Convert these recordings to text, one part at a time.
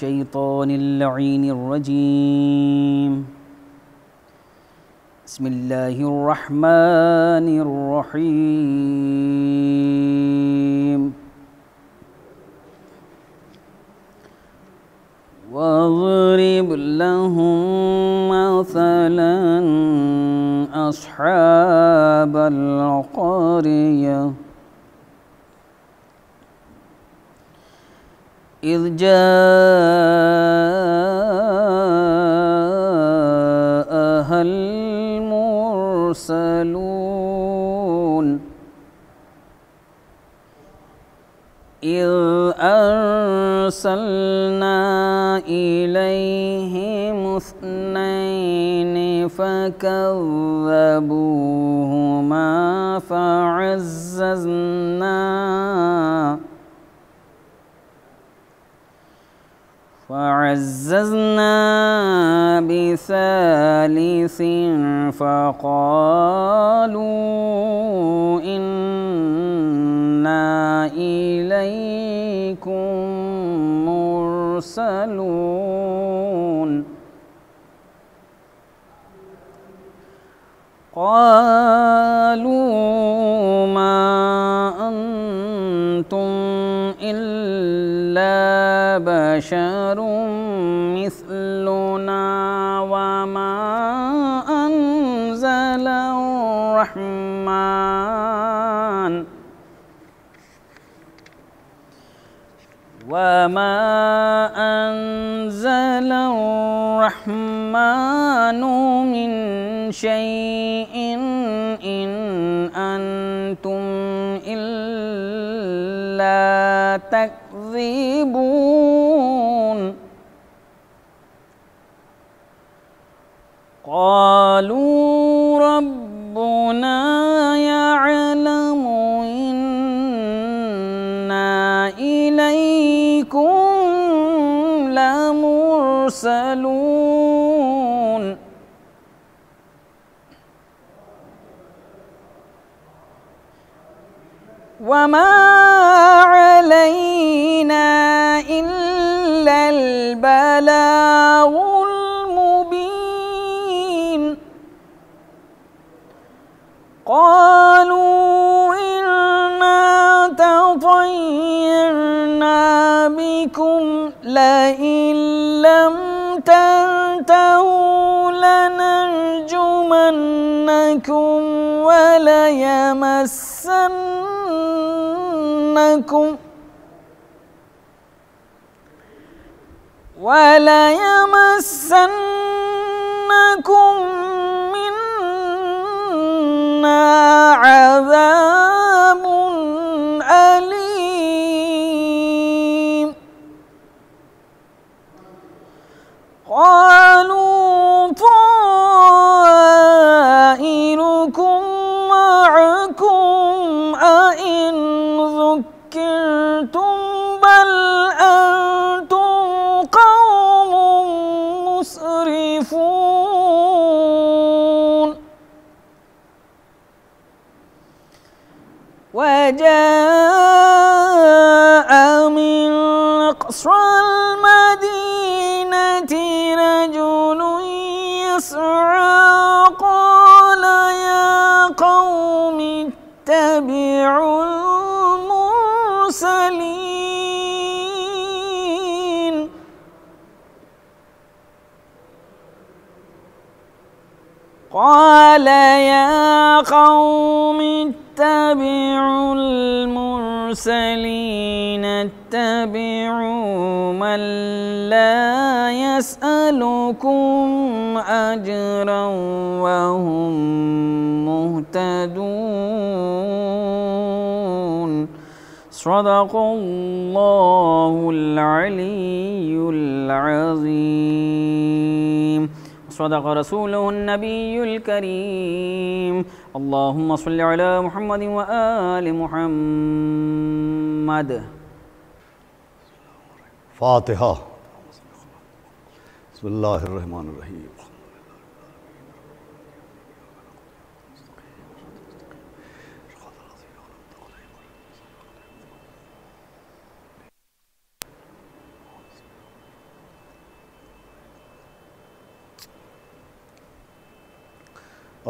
الشيطان اللعين الرجيم. بسم الله الرحمن الرحيم. واضرب لهم مثلا أصحاب القرية إذ جاءها المرسلون إذ أرسلنا إليهم اثنين فكذبوهما فعززنا بثالث فقالوا إنا إليكم مرسلون قالوا ما أنتم إلا بشر مثلنا وما أنزل الرحمن من شيء إن أنتم إلا تكذبون قالوا ربنا يعلم إنا إليكم لمرسلون وما علينا إلا البلاغ المبين قالوا إنا تطيرنا بكم لئن لم تنتهوا لنرجمنكم وليمسنكم منا عذاب أليم قالوا طائركم معكم أئن ذكرتم بل أنتم قوم مسرفون وجاء من أقصى المدينة رجل يسعى قال يا قوم اتبعوا المرسلين قال يا قوم اتبعوا المرسلين اتبعوا من لا يسألكم أجرا وهم مهتدون صدق الله العلي العظيم صدق رسوله النبي الكريم اللهم صل على محمد وآل محمد. فاتحہ. بسم اللہ الرحمن الرحیم.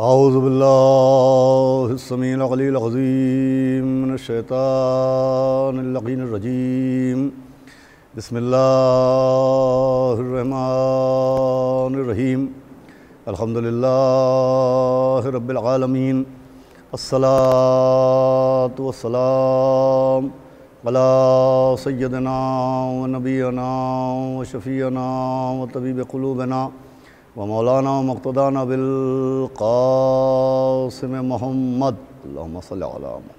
اعوذ باللہ السمیع العلیم العظیم من الشیطان اللعین الرجیم بسم اللہ الرحمن الرحیم الحمدللہ رب العالمین الصلاة والسلام علی سیدنا و نبینا و شفیعنا و طبیب قلوبنا و مولانا و مقتدانا بالقاسم محمد اللہم صلی علی محمد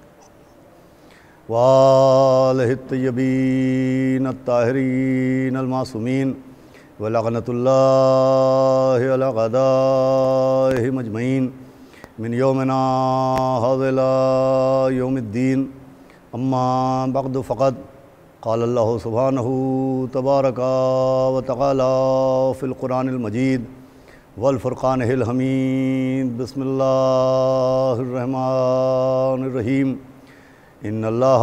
وآلہ الطیبین الطاہرین المعصومین ولعنۃ اللہ علی اعدائہم اجمعین من یومنا ھذا الی یوم الدین اما بعد فقد قال اللہ سبحانہ تبارک و تعالی فی القرآن المجید والفرقان الحمید بسم اللہ الرحمن الرحیم ان اللہ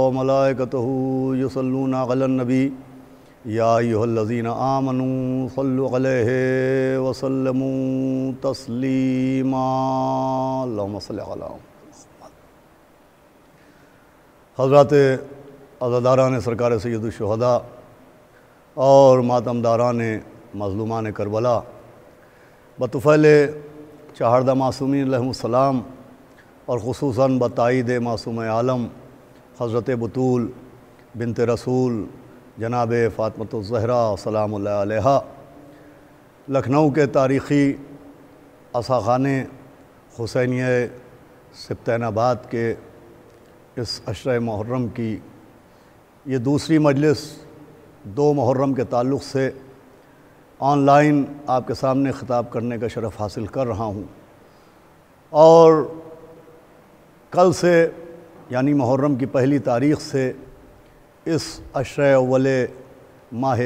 وملائکتہ یصلون علی النبی یا ایھا الذین آمنوا صلوا علیہ وسلموا تسلیما اللہم صلی علی محمد۔ حضرات عزاداران سرکار سید الشہداء اور ماتمداران مظلومان کربلا بطفیل چہاردہ معصومین علیہم السلام اور خصوصاً بتائید معصوم عالم حضرت بطول بنت رسول جناب فاطمۃ الزہرا سلام اللہ علیہا، لکھنؤ کے تاریخی عصاخانے حسینیہ سبطین آباد کے اس عشرہ محرم کی یہ دوسری مجلس 2 محرم کے تعلق سے آن لائن آپ کے سامنے خطاب کرنے کا شرف حاصل کر رہا ہوں، اور کل سے یعنی محرم کی پہلی تاریخ سے اس عشرہ اول ماہ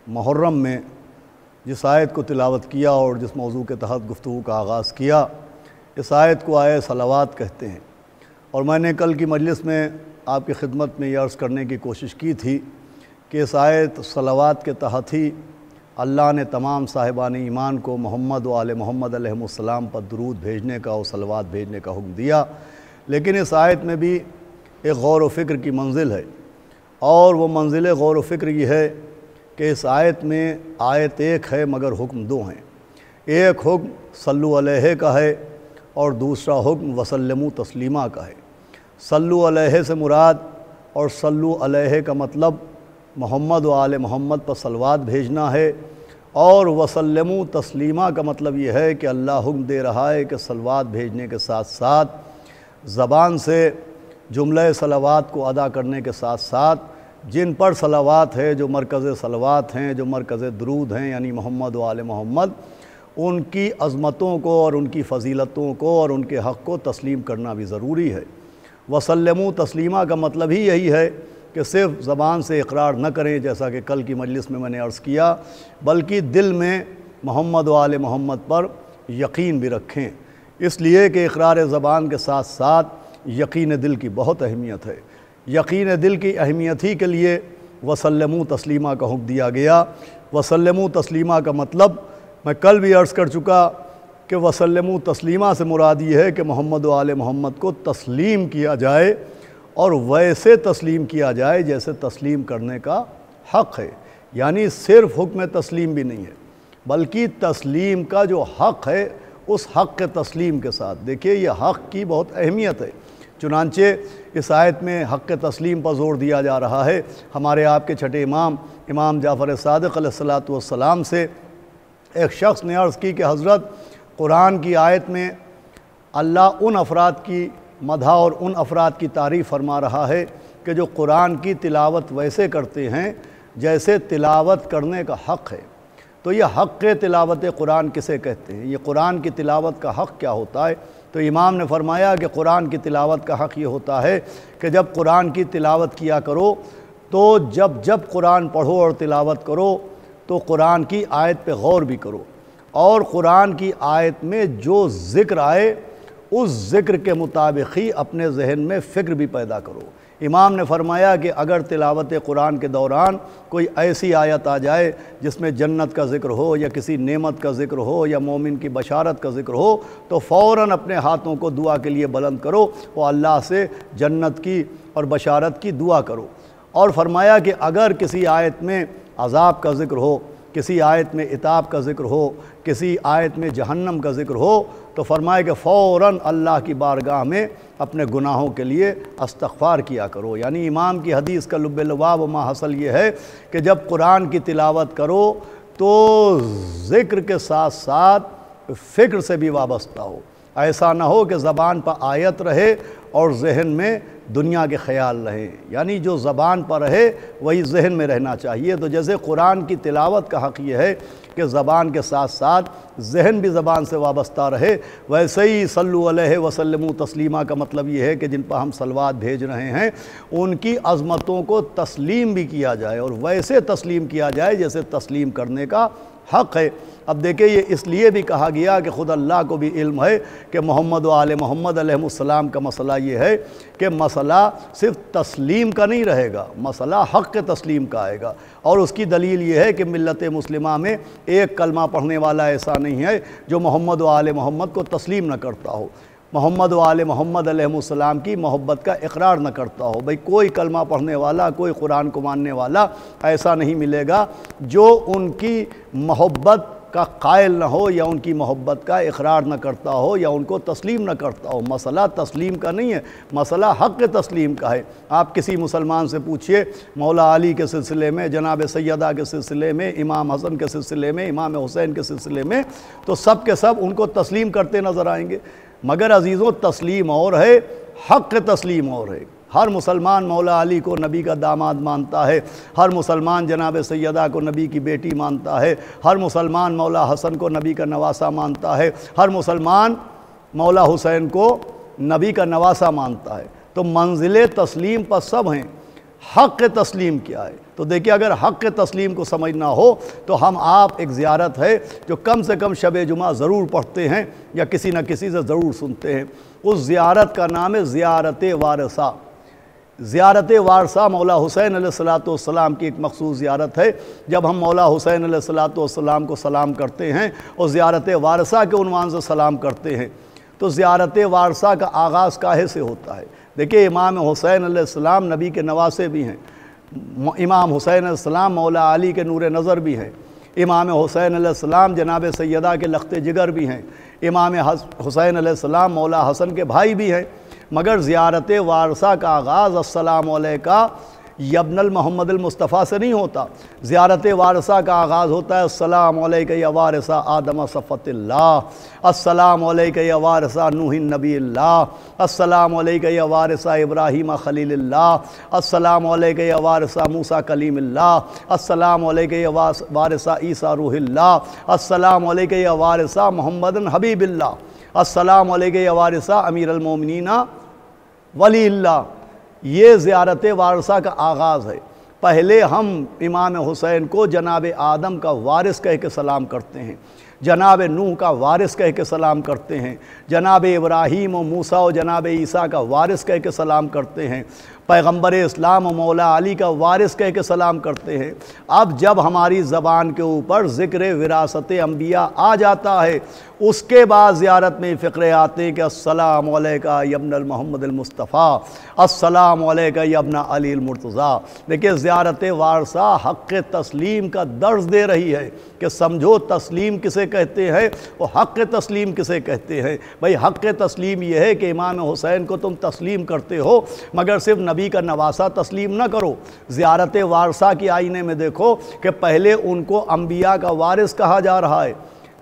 محرم میں جس آیت کو تلاوت کیا اور جس موضوع کے تحت گفتگو کا آغاز کیا، اس آیت کو آیت صلوات کہتے ہیں، اور میں نے کل کی مجلس میں آپ کی خدمت میں یہ عرض کرنے کی کوشش کی تھی کہ اس آیت صلوات کے تحت ہی اللہ نے تمام صاحبان ایمان کو محمد و آل محمد علیہم السلام پر درود بھیجنے کا اور صلوات بھیجنے کا حکم دیا، لیکن اس آیت میں بھی ایک غور و فکر کی منزل ہے، اور وہ منزل غور و فکر یہ ہے کہ اس آیت میں آیت ایک ہے مگر حکم 2 ہیں۔ ایک حکم صلو علیہ کا ہے اور دوسرا حکم وسلموا تسلیما کا ہے۔ صلو علیہ سے مراد اور صلو علیہ کا مطلب محمد و آل محمد پر صلوات بھیجنا ہے، اور وسلموا تسلیما کا مطلب یہ ہے کہ اللہ حکم دے رہا ہے کہ صلوات بھیجنے کے ساتھ ساتھ زبان سے جملہ صلوات کو ادا کرنے کے ساتھ ساتھ جن پر صلوات ہے، جو مرکز صلوات ہیں، جو مرکز درود ہیں یعنی محمد و آل محمد، ان کی عظمتوں کو اور ان کی فضیلتوں کو اور ان کے حق کو تسلیم کرنا بھی ضروری ہے۔ وسلموا تسلیما کا مطلب ہی یہی ہے کہ صرف زبان سے اقرار نہ کریں جیسا کہ کل کی مجلس میں نے عرض کیا، بلکہ دل میں محمد و آل محمد پر یقین بھی رکھیں، اس لیے کہ اقرار زبان کے ساتھ ساتھ یقین دل کی بہت اہمیت ہے۔ یقین دل کی اہمیت ہی کے لیے وسلموا تسلیما کا حکم دیا گیا۔ وسلموا تسلیما کا مطلب میں کل بھی عرض کر چکا کہ وسلموا تسلیما سے مراد یہ ہے کہ محمد و آل محمد کو تسلیم کیا جائے، اور ویسے تسلیم کیا جائے جیسے تسلیم کرنے کا حق ہے، یعنی صرف حکم تسلیم بھی نہیں ہے بلکہ تسلیم کا جو حق ہے اس حق کے تسلیم کے ساتھ۔ دیکھیے یہ حق کی بہت اہمیت ہے، چنانچہ اس آیت میں حق کے تسلیم پر زور دیا جا رہا ہے۔ ہمارے آپ کے چھٹے امام جعفر صادق علیہ السلام سے ایک شخص نے عرض کی کہ حضرت، قرآن کی آیت میں اللہ ان افراد کی مدح اور ان افراد کی تعریف فرما رہا ہے کہ جو قرآن کی تلاوت ویسے کرتے ہیں جیسے تلاوت کرنے کا حق ہے، تو یہ حق تلاوت قرآن کسے کہتے ہیں؟ یہ قرآن کی تلاوت کا حق کیا ہوتا ہے؟ تو امام نے فرمایا کہ قرآن کی تلاوت کا حق یہ ہوتا ہے کہ جب قرآن کی تلاوت کیا کرو تو جب قرآن پڑھو اور تلاوت کرو تو قرآن کی آیت پہ غور بھی کرو، اور قرآن کی آیت میں جو ذکر آئے اس ذکر کے مطابق ہی اپنے ذہن میں فکر بھی پیدا کرو۔ امام نے فرمایا کہ اگر تلاوت قرآن کے دوران کوئی ایسی آیت آ جائے جس میں جنت کا ذکر ہو یا کسی نعمت کا ذکر ہو یا مومن کی بشارت کا ذکر ہو تو فوراً اپنے ہاتھوں کو دعا کے لیے بلند کرو اور اللہ سے جنت کی اور بشارت کی دعا کرو۔ اور فرمایا کہ اگر کسی آیت میں عذاب کا ذکر ہو، کسی آیت میں عتاب کا ذکر ہو، کسی آیت میں جہنم کا ذکر ہو تو فرمایا کہ فوراً اللہ کی بارگاہ میں اپنے گناہوں کے لیے استغفار کیا کرو۔ یعنی امام کی حدیث کا لب لباب و ما حاصل یہ ہے کہ جب قرآن کی تلاوت کرو تو ذکر کے ساتھ ساتھ فکر سے بھی وابستہ ہو، ایسا نہ ہو کہ زبان پر آیت رہے اور ذہن میں دنیا کے خیال رہے، یعنی جو زبان پر رہے وہی ذہن میں رہنا چاہیے۔ تو جیسے قرآن کی تلاوت کا حق یہ ہے کہ زبان کے ساتھ ساتھ ذہن بھی زبان سے وابستہ رہے، ویسے ہی صلو علیہ وسلم تسلیمہ کا مطلب یہ ہے کہ جن پر ہم صلوات بھیج رہے ہیں ان کی عظمتوں کو تسلیم بھی کیا جائے، اور ویسے تسلیم کیا جائے جیسے تسلیم کرنے کا حق ہے۔ اب دیکھیں یہ اس لیے بھی کہا گیا کہ خود اللہ کو بھی علم ہے کہ محمد و آل محمد علیہ السلام کا مسئلہ یہ ہے کہ مسئلہ صرف تسلیم کا نہیں رہے گا، مسئلہ حق کے تسلیم کا آئے گا۔ اور اس کی دلیل یہ ہے کہ ملت مسلمہ میں ایک کلمہ پڑھنے والا ایسا نہیں ہے جو محمد و آل محمد کو تسلیم نہ کرتا ہو، محمد و آل محمد علیہ السلام کی محبت کا اقرار نہ کرتا ہو۔ بھئی کوئی کلمہ پڑھنے والا، کوئی قرآن کو ماننے والا ایسا نہیں ملے گا جو ان کی محبت کا قائل نہ ہو یا ان کی محبت کا اقرار نہ کرتا ہو یا ان کو تسلیم نہ کرتا ہو۔ مسئلہ تسلیم کا نہیں ہے، مسئلہ حق تسلیم کا ہے۔ آپ کسی مسلمان سے پوچھئے مولا علی کے سلسلے میں، جناب سیدہ کے سلسلے میں، امام حسن کے سلسلے میں، امام حسین کے سلسلے میں، تو سب کے سب ان کو تسلیم کرتے نظر آئیں گے۔ مگر عزیزوں تسلیم اور ہے، حق تسلیم اور ہے۔ ہر مسلمان مولا علی کو نبی کا داماد مانتا ہے، ہر مسلمان جناب سیدہ کو نبی کی بیٹی مانتا ہے، ہر مسلمان مولا حسن کو نبی کا نواسہ مانتا ہے، ہر مسلمان مولا حسین کو نبی کا نواسہ مانتا ہے۔ تو منزل تسلیم پر سب ہیں، حق تسلیم کیا ہے؟ تو دیکھیں اگر حق تسلیم کو سمجھنا ہو تو ہم آپ ایک زیارت ہے جو کم سے کم شب جمعہ ضرور پڑھتے ہیں یا کسی نہ کسی سے ضرور سنتے ہیں، اس زیارت کا نام ہے زیارت وارثہ۔ زیارت وارثہ مولا حسین علیہ السلام کی ایک مخصوص زیارت ہے۔ جب ہم مولا حسین علیہ السلام کو سلام کرتے ہیں اور زیارت وارثہ کے عنوان سے سلام کرتے ہیں تو زیارت وارثہ کا آغاز کاہے سے ہوتا ہے؟ دیکھیں امام حسین علیہ السلام نبی کے نواسے بھی ہیں، امام حسین علیہ السلام مولا علی کے نور نظر بھی ہیں، امام حسین علیہ السلام جناب سیدہ کے لخت جگر بھی ہیں، امام حسین علیہ السلام مولا حسن کے بھائی بھی ہیں۔ مگر زیارت وارثہ کا آغاز السلام علیکہ یبن المحمد المصطفیٰ سے نہیں ہوتا، زیارت وارثہ کا آغاز ہوتا ہے السلام علیکہ یا وارثہ آدم صفت اللہ، السلام علیکہ یا وارثہ نوح نبی اللہ، السلام علیکہ یا وارثہ ابراہیم خلیل اللہ، السلام علیکہ یا وارثہ موسیٰ کلیم اللہ، السلام علیکہ یا وارثہ عیسیٰ روح اللہ، السلام علیکہ یا وارثہ محمد حبیب اللہ، السلام علیکہ یا وارثہ امیر المومنین ولی اللہ۔ یہ زیارت وارثہ کا آغاز ہے۔ پہلے ہم امام حسین کو جناب آدم کا وارث کہہ کے سلام کرتے ہیں، جناب نوح کا وارث کہہ کے سلام کرتے ہیں، جناب ابراہیم و موسیٰ و جناب عیسیٰ کا وارث کہہ کے سلام کرتے ہیں، پیغمبر اسلام و مولا علی کا وارث کہہ کے سلام کرتے ہیں۔ اب جب ہماری زبان کے اوپر ذکر وراثت انبیاء آ جاتا ہے اس کے بعد زیارت میں فقرے آتے ہیں کہ السلام علیکہ یبن المحمد المصطفیٰ، السلام علیکہ یبن علی المرتضیٰ۔ دیکھیں زیارت وارثہ حق تسلیم کا درس دے رہی ہے کہ سمجھو تسلیم کسے کہتے ہیں اور حق تسلیم کسے کہتے ہیں۔ بھئی حق تسلیم یہ ہے کہ امام حسین کو تم تسلیم کرتے ہو مگر صرف نبی کا نواسہ تسلیم نہ کرو۔ زیارت وارثہ کی آئینے میں دیکھو کہ پہلے ان کو انبیاء کا وارث کہا جا رہا ہے،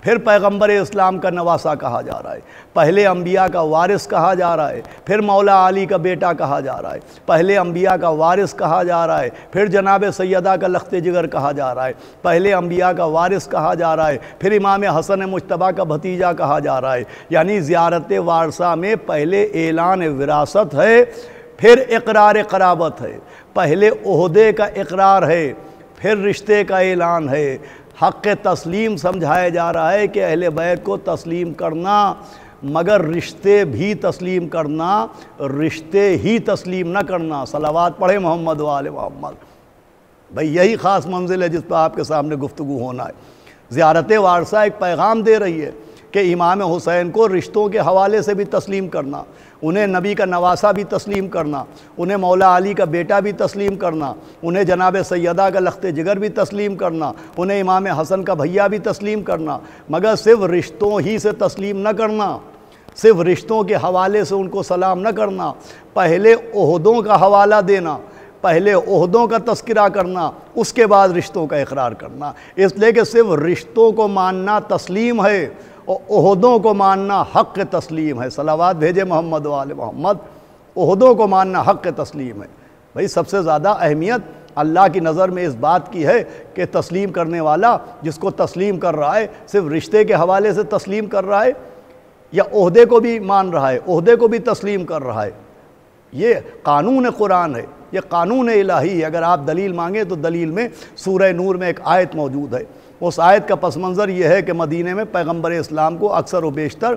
پھر پیغمبر اسلام کا نواسہ کہا جا رہا ہے، پہلے انبیاء کا وارث کہا جا رہا ہے، پھر مولا علی کا بیٹا کہا جا رہا ہے، پہلے انبیاء کا وارث کہا جا رہا ہے، پھر جناب سیدہ کا لخت جگر کہا جا رہا ہے، پہلے انبیاء کا وارث کہا جا رہا ہے، پھر امام حسن مجتبیٰ کا بھتیجا کہا جا رہا ہے۔ یعنی زیارت وارثہ میں پہلے اعلان وراثت ہے، پھر اقرار قرابت ہے، پہلے عہدے کا اقرار ہے، پھر رشتے کا اعلان ہے۔ حق تسلیم سمجھایا جا رہا ہے کہ اہل بیت کو تسلیم کرنا مگر رشتے بھی تسلیم کرنا، رشتے ہی تسلیم نہ کرنا۔ صلوات پڑھے محمد و آل محمد۔ بھئی یہی خاص منزل ہے جس پہ آپ کے سامنے گفتگو ہونا ہے۔ زیارت وارثہ ایک پیغام دے رہی ہے کہ امام حسین کو رشتوں کے حوالے سے بھی تسلیم کرنا، انہیں نبی کا نواسہ بھی تسلیم کرنا، انہیں مولا علی کا بیٹا بھی تسلیم کرنا، انہیں جناب سیدہ کا لخت جگر بھی تسلیم کرنا، انہیں امام حسن کا بھیا بھی تسلیم کرنا، مگر صرف رشتوں ہی سے تسلیم نہ کرنا، صرف رشتوں کے حوالے سے ان کو سلام نہ کرنا، پہلے عہدوں کا حوالہ دینا، پہلے عہدوں کا تذکرہ کرنا، اس کے بعد رشتوں کا اقرار کرنا۔ اس لیے کہ صرف رشتوں کو ماننا تسلیم ہے اور عہدوں کو ماننا حق تسلیم ہے۔ صلوات بھیجے محمد و آل محمد۔ عہدوں کو ماننا حق تسلیم ہے۔ بھئی سب سے زیادہ اہمیت اللہ کی نظر میں اس بات کی ہے کہ تسلیم کرنے والا جس کو تسلیم کر رہا ہے صرف رشتے کے حوالے سے تسلیم کر رہا ہے یا عہدے کو بھی مان رہا ہے، عہدے کو بھی تسلیم کر رہا ہے۔ یہ قانون قرآن ہے، یہ قانون الہی ہے۔ اگر آپ دلیل مانگیں تو دلیل میں سورہ نور میں ایک آیت موجود ہے۔ اس آیت کا پس منظر یہ ہے کہ مدینے میں پیغمبر اسلام کو اکثر و بیشتر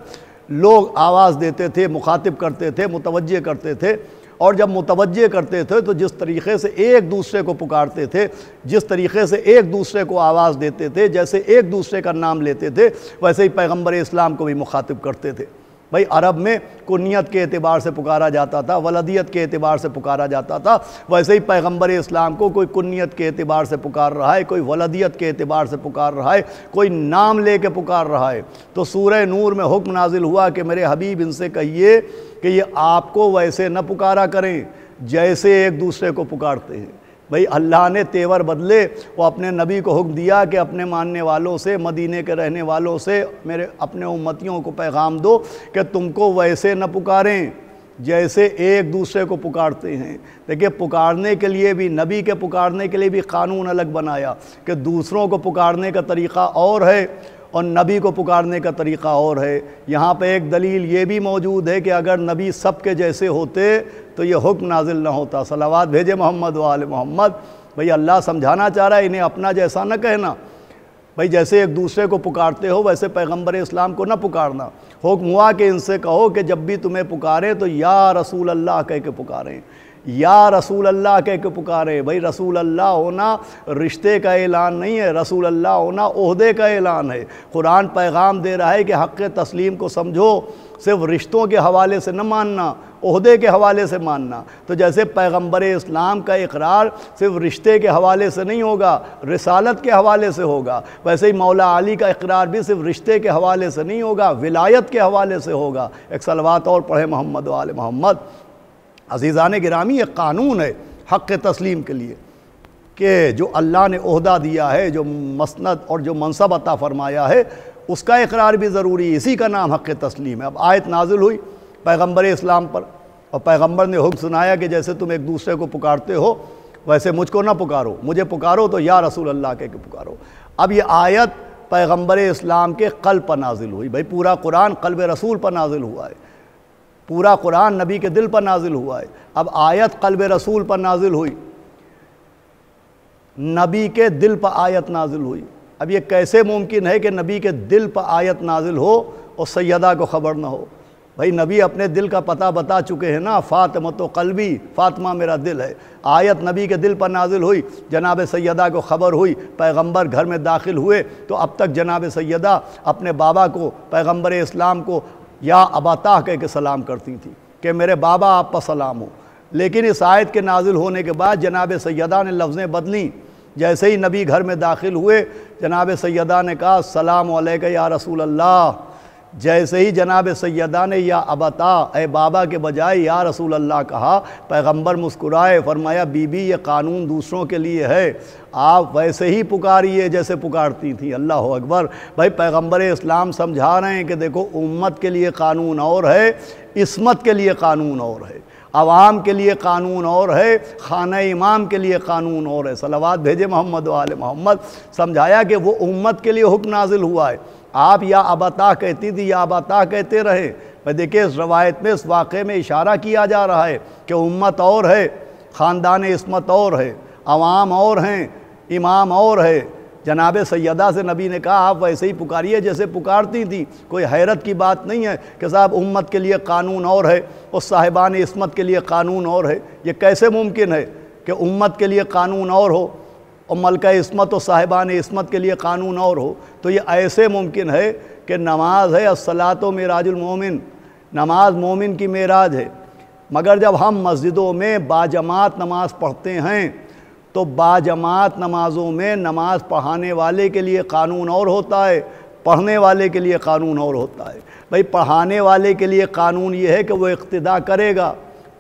لوگ آواز دیتے تھے، مخاطب کرتے تھے، متوجہ کرتے تھے، اور جب متوجہ کرتے تھے تو جس طریقے سے ایک دوسرے کو پکارتے تھے، جس طریقے سے ایک دوسرے کو آواز دیتے تھے، جیسے ایک دوسرے کا نام لیتے تھے، ویسے ہی پیغمبر اسلام کو بھی مخاطب کرتے تھے۔ بھئی عرب میں کنیت کے اعتبار سے پکارا جاتا تھا، ولدیت کے اعتبار سے پکارا جاتا تھا، ویسے ہی پیغمبر اسلام کو کوئی کنیت کے اعتبار سے پکار رہا ہے، کوئی ولدیت کے اعتبار سے پکار رہا ہے، کوئی نام لے کے پکار رہا ہے۔ تو سورہ نور میں حکم نازل ہوا کہ میرے حبیب ان سے کہیے کہ یہ آپ کو ویسے نہ پکارا کریں جیسے ایک دوسرے کو پکارتے ہیں۔ بھئی اللہ نے تیور بدلے، وہ اپنے نبی کو حکم دیا کہ اپنے ماننے والوں سے، مدینے کے رہنے والوں سے، میرے اپنے امتیوں کو پیغام دو کہ تم کو ویسے نہ پکاریں جیسے ایک دوسرے کو پکارتے ہیں۔ دیکھیں پکارنے کے لیے بھی، نبی کے پکارنے کے لیے بھی قانون الگ بنایا کہ دوسروں کو پکارنے کا طریقہ اور ہے اور نبی کو پکارنے کا طریقہ اور ہے۔ یہاں پہ ایک دلیل یہ بھی موجود ہے کہ اگر نبی سب کے جیسے ہوتے تو یہ حکم نازل نہ ہوتا۔ صلوات بھیجے محمد و آل محمد۔ بھئی اللہ سمجھانا چاہ رہا ہے انہیں اپنا جیسا نہ کہنا، بھئی جیسے ایک دوسرے کو پکارتے ہو ویسے پیغمبر اسلام کو نہ پکارنا۔ حکم ہوا کہ ان سے کہو کہ جب بھی تمہیں پکاریں تو یا رسول اللہ کہہ کے پکاریں، یا رسول اللہ کہہ کے پکاریں۔ بھئی رسول اللہ ہونا رشتے کا اعلان نہیں ہے، رسول اللہ ہونا عہدے کا اعلان ہے۔ قرآن پیغام دے رہا ہے کہ حق تسلیم کو سمجھو، صرف رشتوں کے حوالے سے نہ ماننا، عہدے کے حوالے سے ماننا۔ تو جیسے پیغمبر اسلام کا اقرار صرف رشتے کے حوالے سے نہیں ہوگا، رسالت کے حوالے سے ہوگا، ویسے ہی مولا علی کا اقرار بھی صرف رشتے کے حوالے سے نہیں ہوگا، ولایت کے حوالے سے ہوگا۔ ایک صلوات اور پڑھے محمد و آل محمد۔ عزیزان گرامی، یہ قانون ہے حق تسلیم کے لیے کہ جو اللہ نے عہدہ دیا ہے، جو مسند اور جو منصب عطا فرمایا ہے، اس کا اقرار بھی ضروری ہے۔ اسی کا نام حق تسلیم ہے۔ اب آیت نازل ہوئی پیغمبر اسلام پر اور پیغمبر نے حکم سنایا کہ جیسے تم ایک دوسرے کو پکارتے ہو ویسے مجھ کو نہ پکارو، مجھے پکارو تو یا رسول اللہ کہہ کے پکارو۔ اب یہ آیت پیغمبر اسلام کے قلب پر نازل ہوئی۔ بھئی پورا قرآن قلب رسول پر نازل ہوا ہے، پورا قرآن نبی کے دل پر نازل ہوا ہے۔ اب آیت قلب رسول پر نازل ہوئی، نبی کے دل پر آیت نازل ہوئی۔ اب یہ کیسے ممکن ہے کہ نبی کے دل پر آیت نازل ہو اور سیدہ کو خبر نہ ہو؟ بھئی نبی اپنے دل کا پتہ بتا چکے ہیں نا، فاطمہ تو قلبی، فاطمہ میرا دل ہے۔ آیت نبی کے دل پر نازل ہوئی، جناب سیدہ کو خبر ہوئی، پیغمبر گھر میں داخل ہوئے تو اب تک جناب سیدہ اپنے بابا کو، پیغمبر اسلام کو یا ابا کہہ کے سلام کرتی تھی کہ میرے بابا آپ پر سلام ہو۔ لیکن اس آیت کے نازل ہونے کے بعد جناب سیدہ نے لفظیں بدلیں۔ جیسے ہی نبی گھر میں داخل ہوئے جناب سیدہ نے کہا السلام علیکہ یا رسول اللہ۔ جیسے ہی جناب سیدہ نے یا ابتا، اے بابا کے بجائے یا رسول اللہ کہا، پیغمبر مسکرائے، فرمایا بی بی یہ قانون دوسروں کے لیے ہے، آپ ویسے ہی پکاریے جیسے پکارتی تھیں۔ اللہ اکبر۔ بھائی پیغمبر اسلام سمجھا رہے ہیں کہ دیکھو امت کے لیے قانون اور ہے، عصمت کے لیے قانون اور ہے، عوام کے لیے قانون اور ہے، خانہ امام کے لیے قانون اور ہے۔ صلوات بھیجے محمد و آل محمد۔ سمجھایا کہ وہ امت کے لیے حکم نازل ہوا ہے، آپ یا ابتا کہتی تھی یا ابتا کہتے رہے۔ میں دیکھیں اس روایت میں، اس واقعے میں اشارہ کیا جا رہا ہے کہ امت اور ہے، خاندان عصمت اور ہے، عوام اور ہیں، امام اور ہے، جناب سیدہ سے نبی نے کہا آپ ویسے ہی پکاریے جیسے پکارتی تھیں، کوئی حیرت کی بات نہیں ہے کہ صاحب امت کے لیے قانون اور ہے اور صاحبان عصمت کے لیے قانون اور ہے۔ یہ کیسے ممکن ہے کہ امت کے لیے قانون اور ہو اور ملکہ عصمت و صاحبان عصمت کے لیے قانون اور ہو؟ تو یہ ایسے ممکن ہے کہ نماز ہے الصلاۃ معراج المومن، نماز مومن کی معراج ہے، مگر جب ہم مسجدوں میں باجماعت نماز پڑھتے ہیں تو باجماعت نمازوں میں نماز پڑھانے والے کے لیے قانون اور ہوتا ہے، پڑھنے والے کے لیے قانون اور ہوتا ہے۔ بھئی پڑھانے والے کے لیے قانون یہ ہے کہ وہ اقتداء کرے گا،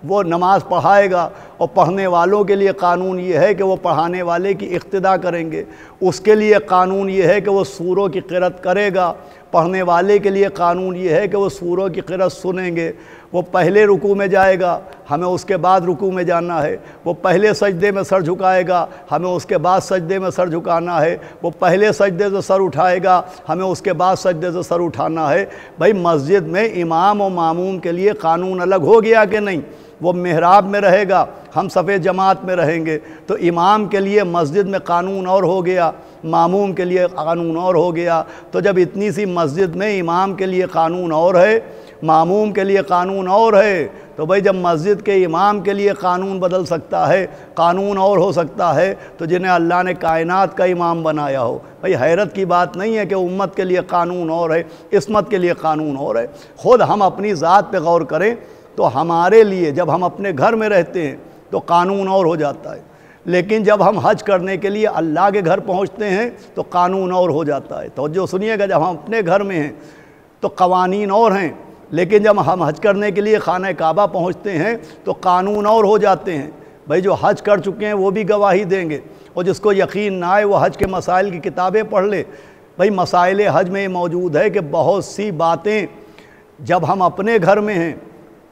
وہ نماز پڑھائے گا، اور پڑھنے والوں کے لیے قانون یہ ہے کہ وہ پڑھانے والے کی اقتداء کریں گے۔ اس کے لیے قانون یہ ہے کہ وہ سوروں کی قرأت کرے گا، پڑھنے والے کے لیے قانون یہ ہے کہ وہ سوروں کی قرأت سنیں گے۔ وہ پہلے رکوع میں جائے گا، ہمیں اس کے بعد رکوع میں جانا ہے۔ وہ پہلے سجدے میں سر جھکائے گا، ہمیں اس کے بعد سجدے میں سر جھکانا ہے۔ وہ پہلے سجدے سے سر اٹھائے گا، ہمیں اس کے بعد سجدے سے سر اٹھانا ہے۔ بھائی مسجد میں امام و ماموم کے لیے قانون الگ ہو گیا کہ نہیں؟ وہ محراب میں رہے گا، ہم صف جماعت میں رہیں گے، تو امام کے لیے مسجد میں قانون اور ہو گیا، ماموم کے لیے قانون اور ہو گیا۔ تو جب اتنی سی مسجد میں امام کے لیے قانون اور ہے، ماموم کے لیے قانون اور ہے، تو بھئی جب مسجد کے امام کے لیے قانون بدل سکتا ہے، قانون اور ہو سکتا ہے، تو جنہیں اللہ نے کائنات کا امام بنایا ہو، بھئی حیرت کی بات نہیں ہے کہ امت کے لیے قانون اور ہے، عصمت کے لیے قانون اور ہے۔ خود ہم اپنی ذات پہ غور کریں تو ہمارے لیے جب ہم اپنے گھر میں رہتے ہیں تو قانون اور ہو جاتا ہے، لیکن جب ہم حج کرنے کے لیے اللہ کے گھر پہنچتے ہیں تو قانون اور ہو جاتا ہے۔ توجہ سنیے گا، جب ہم اپنے گھر میں ہیں تو قوانین اور ہیں، لیکن جب ہم حج کرنے کے لیے خانہ کعبہ پہنچتے ہیں تو قانون اور ہو جاتے ہیں۔ بھئی جو حج کر چکے ہیں وہ بھی گواہی دیں گے، اور جس کو یقین نہ آئے وہ حج کے مسائل کی کتابیں پڑھ لے۔ بھئی مسائل حج میں یہ موجود ہے کہ بہت سی باتیں جب ہم اپنے گھر میں ہیں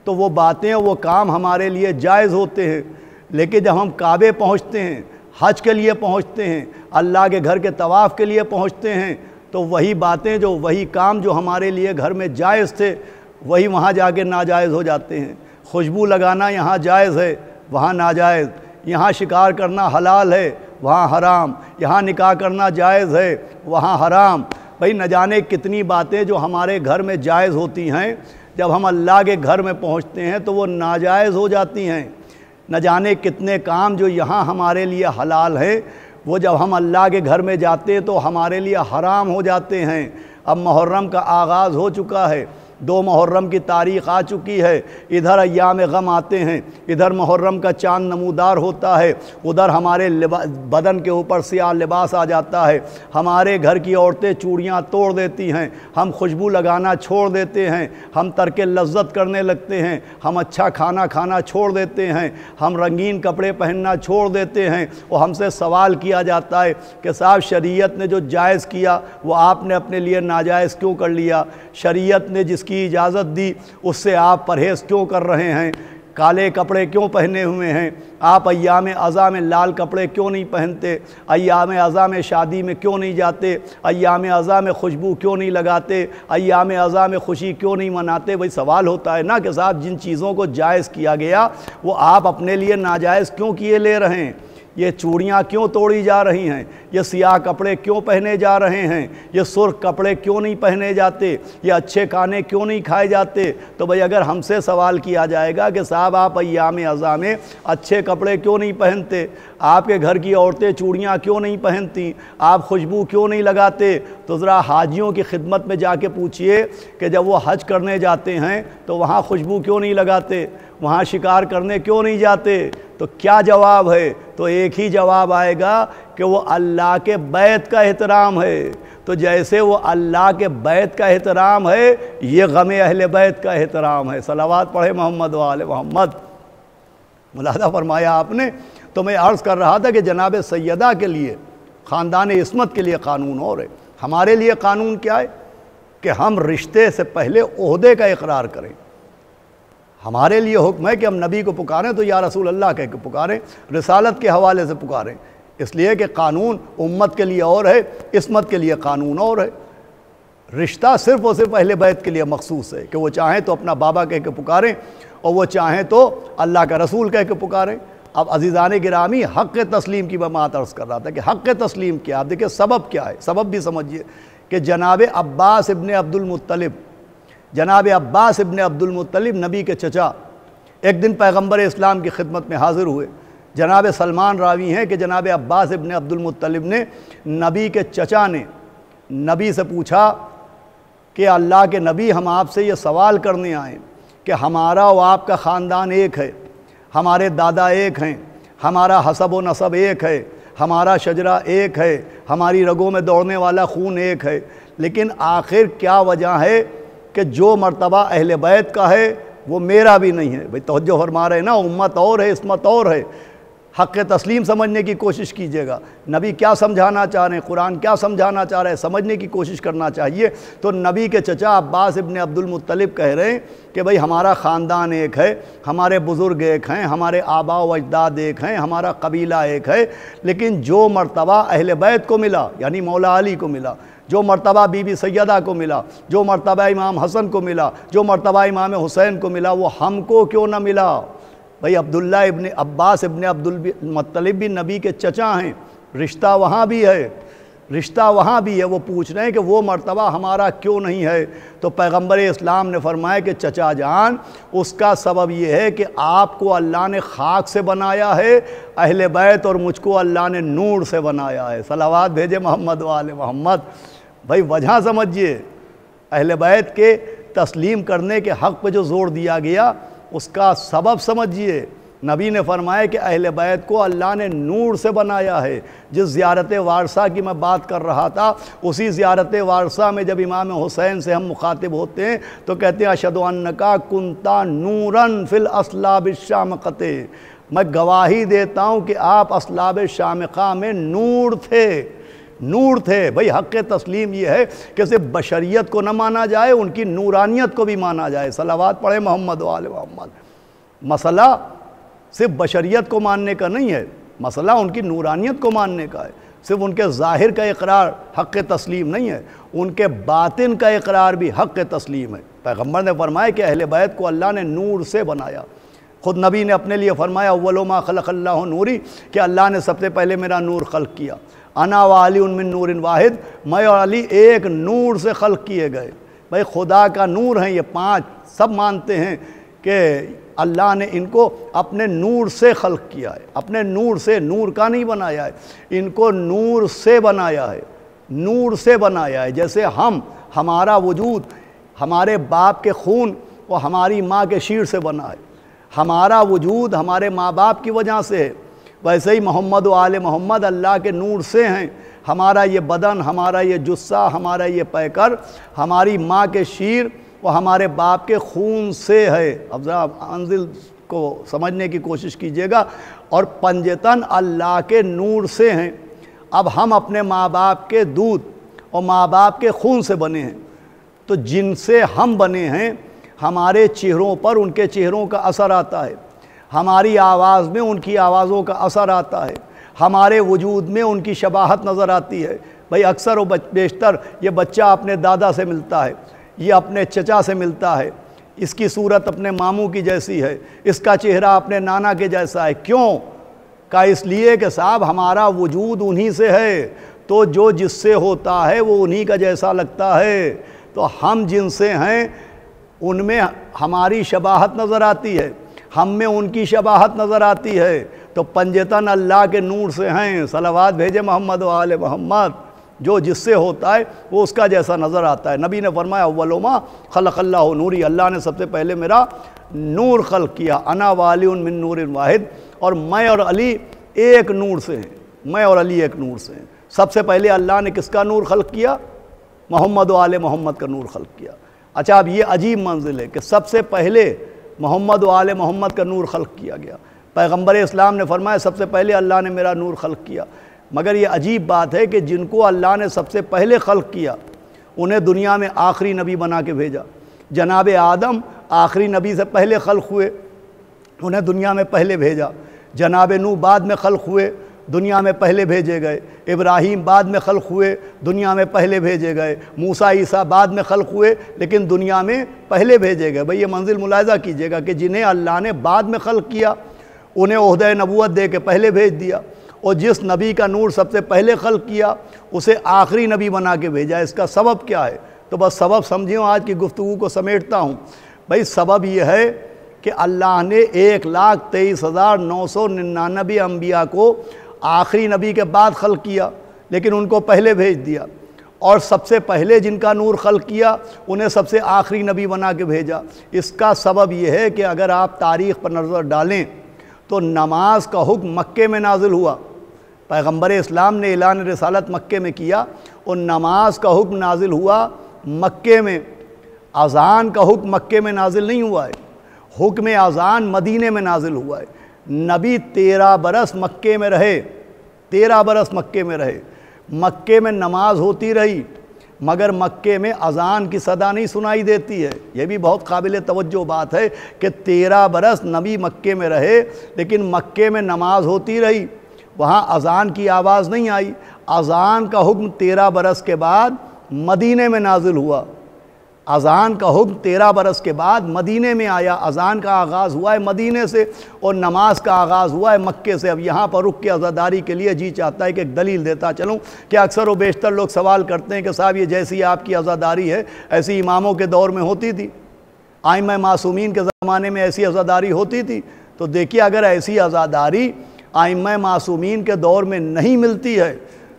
تو وہ باتیں وہ کام ہمارے لیے جائز ہوتے ہیں، لیکن جب ہم کعبے پہنچتے ہیں، حج کے لیے پہنچتے ہیں، اللہ کے گھر کے طواف کے لیے پہنچتے ہیں، تو وہی باتیں وہی کام جو ہمارے لیے گھر میں جائز تھے وہی وہاں جا کے ناجائز ہو جاتے ہیں۔ خوشبو لگانا یہاں جائز ہے، وہاں ناجائز۔ یہاں شکار کرنا حلال ہے، وہاں حرام۔ یہاں نکاح کرنا جائز ہے، وہاں حرام۔ بھئی نہ جانے کتنی باتیں جو ہمارے گھر میں جائز ہوتی ہیں، جب ہم اللہ کے گھر میں پہنچتے ہیں تو وہ ناجائز ہو جاتی ہیں۔ نہ جانے کتنے کام جو یہاں ہمارے لیے حلال ہیں، وہ جب ہم اللہ کے گھر میں جاتے ہیں تو ہمارے لیے حرام ہو جاتے ہیں۔ اب محرم کا آغاز ہو چکا ہے، 2 محرم کی تاریخ آ چکی ہے، ادھر ایام غم آتے ہیں، ادھر محرم کا چاند نمودار ہوتا ہے، ادھر ہمارے بدن کے اوپر سیاہ لباس آ جاتا ہے، ہمارے گھر کی عورتیں چوڑیاں توڑ دیتی ہیں، ہم خوشبو لگانا چھوڑ دیتے ہیں، ہم ترک لذت کرنے لگتے ہیں، ہم اچھا کھانا کھانا چھوڑ دیتے ہیں، ہم رنگین کپڑے پہننا چھوڑ دیتے ہیں، اور ہم سے سوال کیا جاتا ہے کہ صاحب شریعت نے جو جائز کیا وہ آپ نے اپنے لیے ناجائز کیوں کر لیا؟ شریعت نے جس کی اجازت دی اس سے آپ پرہیز کیوں کر رہے ہیں؟ کالے کپڑے کیوں پہنے ہوئے ہیں؟ آپ ایام عزا میں لال کپڑے کیوں نہیں پہنتے؟ ایام عزا میں شادی میں کیوں نہیں جاتے؟ ایام عزا میں خوشبو کیوں نہیں لگاتے؟ ایام عزا میں خوشی کیوں نہیں مناتے؟ وہی سوال ہوتا ہے نا کہ صاحب جن چیزوں کو جائز کیا گیا وہ آپ اپنے لیے ناجائز کیوں کیے لے رہے ہیں؟ یہ چوڑیاں کیوں توڑی جا رہی ہیں؟ یہ سیاہ کپڑے کیوں پہنے جا رہے ہیں؟ یہ سرخ کپڑے کیوں نہیں پہنے جاتے؟ یہ اچھے کھانے کیوں نہیں کھائے جاتے؟ تو بھئی اگر ہم سے سوال کیا جائے گا کہ صاحب آپ ایام عزا میں اچھے کپڑے کیوں نہیں پہنتے؟ آپ کے گھر کی عورتیں چوڑیاں کیوں نہیں پہنتی؟ آپ خوشبو کیوں نہیں لگاتے؟ تو ذرا حاجیوں کی خدمت میں جا کے پوچھئے کہ جب وہ حج کرنے جاتے ہیں تو وہاں خوشبو کیوں نہیں لگاتے؟ وہاں شکار کرنے کیوں نہیں جاتے؟ تو کیا جواب ہے؟ تو ایک ہی جواب آئے گا کہ وہ اللہ کے بیت کا احترام ہے۔ تو جیسے وہ اللہ کے بیت کا احترام ہے، یہ غم اہل بیت کا احترام ہے۔ صلوات پڑھے محمد و آل محمد۔ ملاحظہ فرمایا آپ نے؟ تو میں عرض کر رہا تھا کہ جناب سیدہ کے لیے، خاندان عصمت کے لیے قانون اور ہے۔ ہمارے لیے قانون کیا ہے؟ کہ ہم رشتے سے پہلے عہدے کا اقرار کریں۔ ہمارے لیے حکم ہے کہ ہم نبی کو پکاریں تو یا رسول اللہ کہہ کے پکاریں، رسالت کے حوالے سے پکاریں، اس لیے کہ قانون امت کے لیے اور ہے، عصمت کے لیے قانون اور ہے۔ رشتہ صرف اور صرف اہل بیت کے لیے مخصوص ہے کہ وہ چاہیں تو اپنا بابا کہہ کے پکاریں اور وہ چاہیں تو اللہ کا رسول کہہ کے پکاریں۔ اب عزیزان گرامی حق تسلیم کی میں بات عرض کر رہا تھا کہ حق تسلیم کیا، آپ دیکھیں سبب کیا ہے، سبب بھی سمجھیے کہ جناب عباس ابن عبد المطلب، جناب عباس ابن عبد المطلب نبی کے چچا ایک دن پیغمبر اسلام کی خدمت میں حاضر ہوئے۔ جناب سلمان راوی ہیں کہ جناب عباس ابن عبد المطلب نے نبی کے چچا نے نبی سے پوچھا کہ اللہ کے نبی ہم آپ سے یہ سوال کرنے آئے کہ ہمارا و آپ کا خاندان ایک ہے، ہمارے دادا ایک ہیں، ہمارا حسب و نسب ایک ہے، ہمارا شجرہ ایک ہے، ہماری رگوں میں دوڑنے والا خون ایک ہے، لیکن آخر کیا وجہ ہے کہ جو مرتبہ اہل بیت کا ہے وہ میرا بھی نہیں ہے؟ بھئی توجہ فرما رہے ہیں نا، امت اور ہے، اسمت اور ہے۔ حق تسلیم سمجھنے کی کوشش کیجئے گا، نبی کیا سمجھانا چاہ رہے ہیں، قرآن کیا سمجھانا چاہ رہے ہیں، سمجھنے کی کوشش کرنا چاہیے۔ تو نبی کے چچا عباس ابن عبد المطلب کہہ رہے ہیں کہ بھئی ہمارا خاندان ایک ہے، ہمارے بزرگ ایک ہیں، ہمارے آباء و اجداد ایک ہیں، ہمارا قبیلہ ایک ہے، لیکن جو مرتبہ اہل بیت کو ملا یعنی مولا علی کو ملا، جو مرتبہ بی بی سیدہ کو ملا، جو مرتبہ امام حسن کو ملا، جو مرتبہ امام حسین کو ملا، وہ ہم کو کیوں نہ ملا؟ بھئی عبداللہ ابن عباس ابن عبد المطلب بھی نبی کے چچا ہیں، رشتہ وہاں بھی ہے، رشتہ وہاں بھی ہے، وہ پوچھ رہے ہیں کہ وہ مرتبہ ہمارا کیوں نہیں ہے؟ تو پیغمبر اسلام نے فرمایا کہ چچا جان، اس کا سبب یہ ہے کہ آپ کو اللہ نے خاک سے بنایا ہے، اہل بیت اور مجھ کو اللہ نے نور سے بنایا ہے۔ صلوات بھیجے محمد و آل محمد۔ بھئی وجہ سمجھیے، اہل بیت کے تسلیم کرنے کے حق پہ جو زور دیا گیا اس کا سبب سمجھیے۔ نبی نے فرمایا کہ اہل بیت کو اللہ نے نور سے بنایا ہے۔ جس زیارت وارثہ کی میں بات کر رہا تھا، اسی زیارت وارثہ میں جب امام حسین سے ہم مخاطب ہوتے ہیں تو کہتے ہیں اشہد انکا کنتا نوراً فی الاصلاب الشامخۃ، میں گواہی دیتا ہوں کہ آپ اصلاب شامخہ میں نور تھے، نور تھے۔ بھئی حق تسلیم یہ ہے کہ صرف بشریت کو نہ مانا جائے، ان کی نورانیت کو بھی مانا جائے۔ صلوات پڑھے محمد و آل محمد۔ مسئلہ صرف بشریت کو ماننے کا نہیں ہے، مسئلہ ان کی نورانیت کو ماننے کا ہے۔ صرف ان کے ظاہر کا اقرار حق تسلیم نہیں ہے، ان کے باطن کا اقرار بھی حق تسلیم ہے۔ پیغمبر نے فرمایا کہ اہل بیت کو اللہ نے نور سے بنایا۔ خود نبی نے اپنے لیے فرمایا اول ما خلق اللہ نوری، کہ اللہ نے سب سے پہلے میرا نور خلق کیا۔ انا و علی من نور واحد، میں اور علی ایک نور سے خلق کیے گئے۔ بھئی خدا کا نور ہیں یہ پانچ، سب مانتے ہیں کہ اللہ نے ان کو اپنے نور سے خلق کیا ہے، اپنے نور سے، نور کا نہیں بنایا ہے، ان کو نور سے بنایا ہے، نور سے بنایا ہے۔ جیسے ہمارا وجود ہمارے باپ کے خون اور ہماری ماں کے شیر سے بنا ہے، ہمارا وجود ہمارے ماں باپ کی وجہ سے ہے، ویسے ہی محمد و آل محمد اللہ کے نور سے ہیں۔ ہمارا یہ بدن، ہمارا یہ جثہ، ہمارا یہ پیکر ہماری ماں کے شیر اور ہمارے باپ کے خون سے ہے۔ اب ذرا انزل کو سمجھنے کی کوشش کیجئے گا۔ اور پنجتن اللہ کے نور سے ہیں۔ اب ہم اپنے ماں باپ کے دودھ اور ماں باپ کے خون سے بنے ہیں، تو جن سے ہم بنے ہیں ہمارے چہروں پر ان کے چہروں کا اثر آتا ہے، ہماری آواز میں ان کی آوازوں کا اثر آتا ہے، ہمارے وجود میں ان کی شباہت نظر آتی ہے۔ بھئی اکثر و بیشتر یہ بچہ اپنے دادا سے ملتا ہے، یہ اپنے چچا سے ملتا ہے، اس کی صورت اپنے ماموں کی جیسی ہے، اس کا چہرہ اپنے نانا کے جیسا ہے۔ کیوں؟ کہ اس لیے کہ صاحب ہمارا وجود انہی سے ہے، تو جو جس سے ہوتا ہے وہ انہی کا جیسا لگتا ہے۔ تو ہم جن سے ہیں ان میں ہماری شباہت نظر آتی ہے، ہم میں ان کی شباہت نظر آتی ہے۔ تو پنجتن اللہ کے نور سے ہیں۔ صلوات بھیجے محمد و آل محمد۔ جو جس سے ہوتا ہے وہ اس کا جیسا نظر آتا ہے۔ نبی نے فرمایا اول ما خلق اللہ نوری، اللہ نے سب سے پہلے میرا نور خلق کیا۔ انا و علی من نور واحد، اور میں اور علی ایک نور سے ہیں، میں اور علی ایک نور سے ہیں۔ سب سے پہلے اللہ نے کس کا نور خلق کیا؟ محمد و آل محمد کا نور خلق کیا۔ اچھا اب یہ عجیب منزل ہے کہ سب سے پہلے محمد و آل محمد کا نور خلق کیا گیا۔ پیغمبر اسلام نے فرمایا سب سے پہلے اللہ نے میرا نور خلق کیا۔ مگر یہ عجیب بات ہے کہ جن کو اللہ نے سب سے پہلے خلق کیا انہیں دنیا میں آخری نبی بنا کے بھیجا۔ جناب آدم آخری نبی سے پہلے خلق ہوئے، انہیں دنیا میں پہلے بھیجا۔ جناب نوح بعد میں خلق ہوئے، دنیا میں پہلے بھیجے گئے۔ ابراہیم بعد میں خلق ہوئے، دنیا میں پہلے بھیجے گئے۔ موسیٰ عیسیٰ بعد میں خلق ہوئے لیکن دنیا میں پہلے بھیجے گئے۔ بھئی یہ منزل ملاحظہ کیجئے گا کہ جنہیں اللہ نے بعد میں خلق کیا انہیں عہدہ نبوت دے کے پہلے بھیج دیا، اور جس نبی کا نور سب سے پہلے خلق کیا اسے آخری نبی بنا کے بھیجا۔ اس کا سبب کیا ہے؟ تو بس سبب سمجھیں، آج کی گفتگو کو سمیٹتا ہوں۔ بھائی سبب یہ ہے کہ اللہ نے 1,23,999 انبیاء کو آخری نبی کے بعد خلق کیا، لیکن ان کو پہلے بھیج دیا، اور سب سے پہلے جن کا نور خلق کیا انہیں سب سے آخری نبی بنا کے بھیجا۔ اس کا سبب یہ ہے کہ اگر آپ تاریخ پر نظر ڈالیں تو نماز کا حکم مکے میں نازل ہوا، پیغمبر اسلام نے اعلان رسالت مکے میں کیا، اور نماز کا حکم نازل ہوا مکے میں۔ اذان کا حکم مکے میں نازل نہیں ہوا ہے، حکم اذان مدینے میں نازل ہوا ہے۔ نبی 13 برس مکے میں رہے، 13 برس مکے میں رہے، مکے میں نماز ہوتی رہی، مگر مکے میں اذان کی صدا نہیں سنائی دیتی ہے۔ یہ بھی بہت قابل توجہ بات ہے کہ 13 برس نبی مکے میں رہے، لیکن مکے میں نماز ہوتی رہی، وہاں اذان کی آواز نہیں آئی۔ اذان کا حکم 13 برس کے بعد مدینے میں نازل ہوا، اذان کا حکم 13 برس کے بعد مدینے میں آیا۔ اذان کا آغاز ہوا ہے مدینے سے، اور نماز کا آغاز ہوا ہے مکے سے۔ اب یہاں پر رک کے عزاداری کے لیے جی چاہتا ہے کہ ایک دلیل دیتا چلوں کہ اکثر و بیشتر لوگ سوال کرتے ہیں کہ صاحب یہ جیسی آپ کی عزاداری ہے ایسی اماموں کے دور میں ہوتی تھی، ائمہ معصومین کے زمانے میں ایسی عزاداری ہوتی تھی؟ تو دیکھیے، اگر ایسی عزاداری ائمہ معصومین کے دور میں نہیں ملتی ہے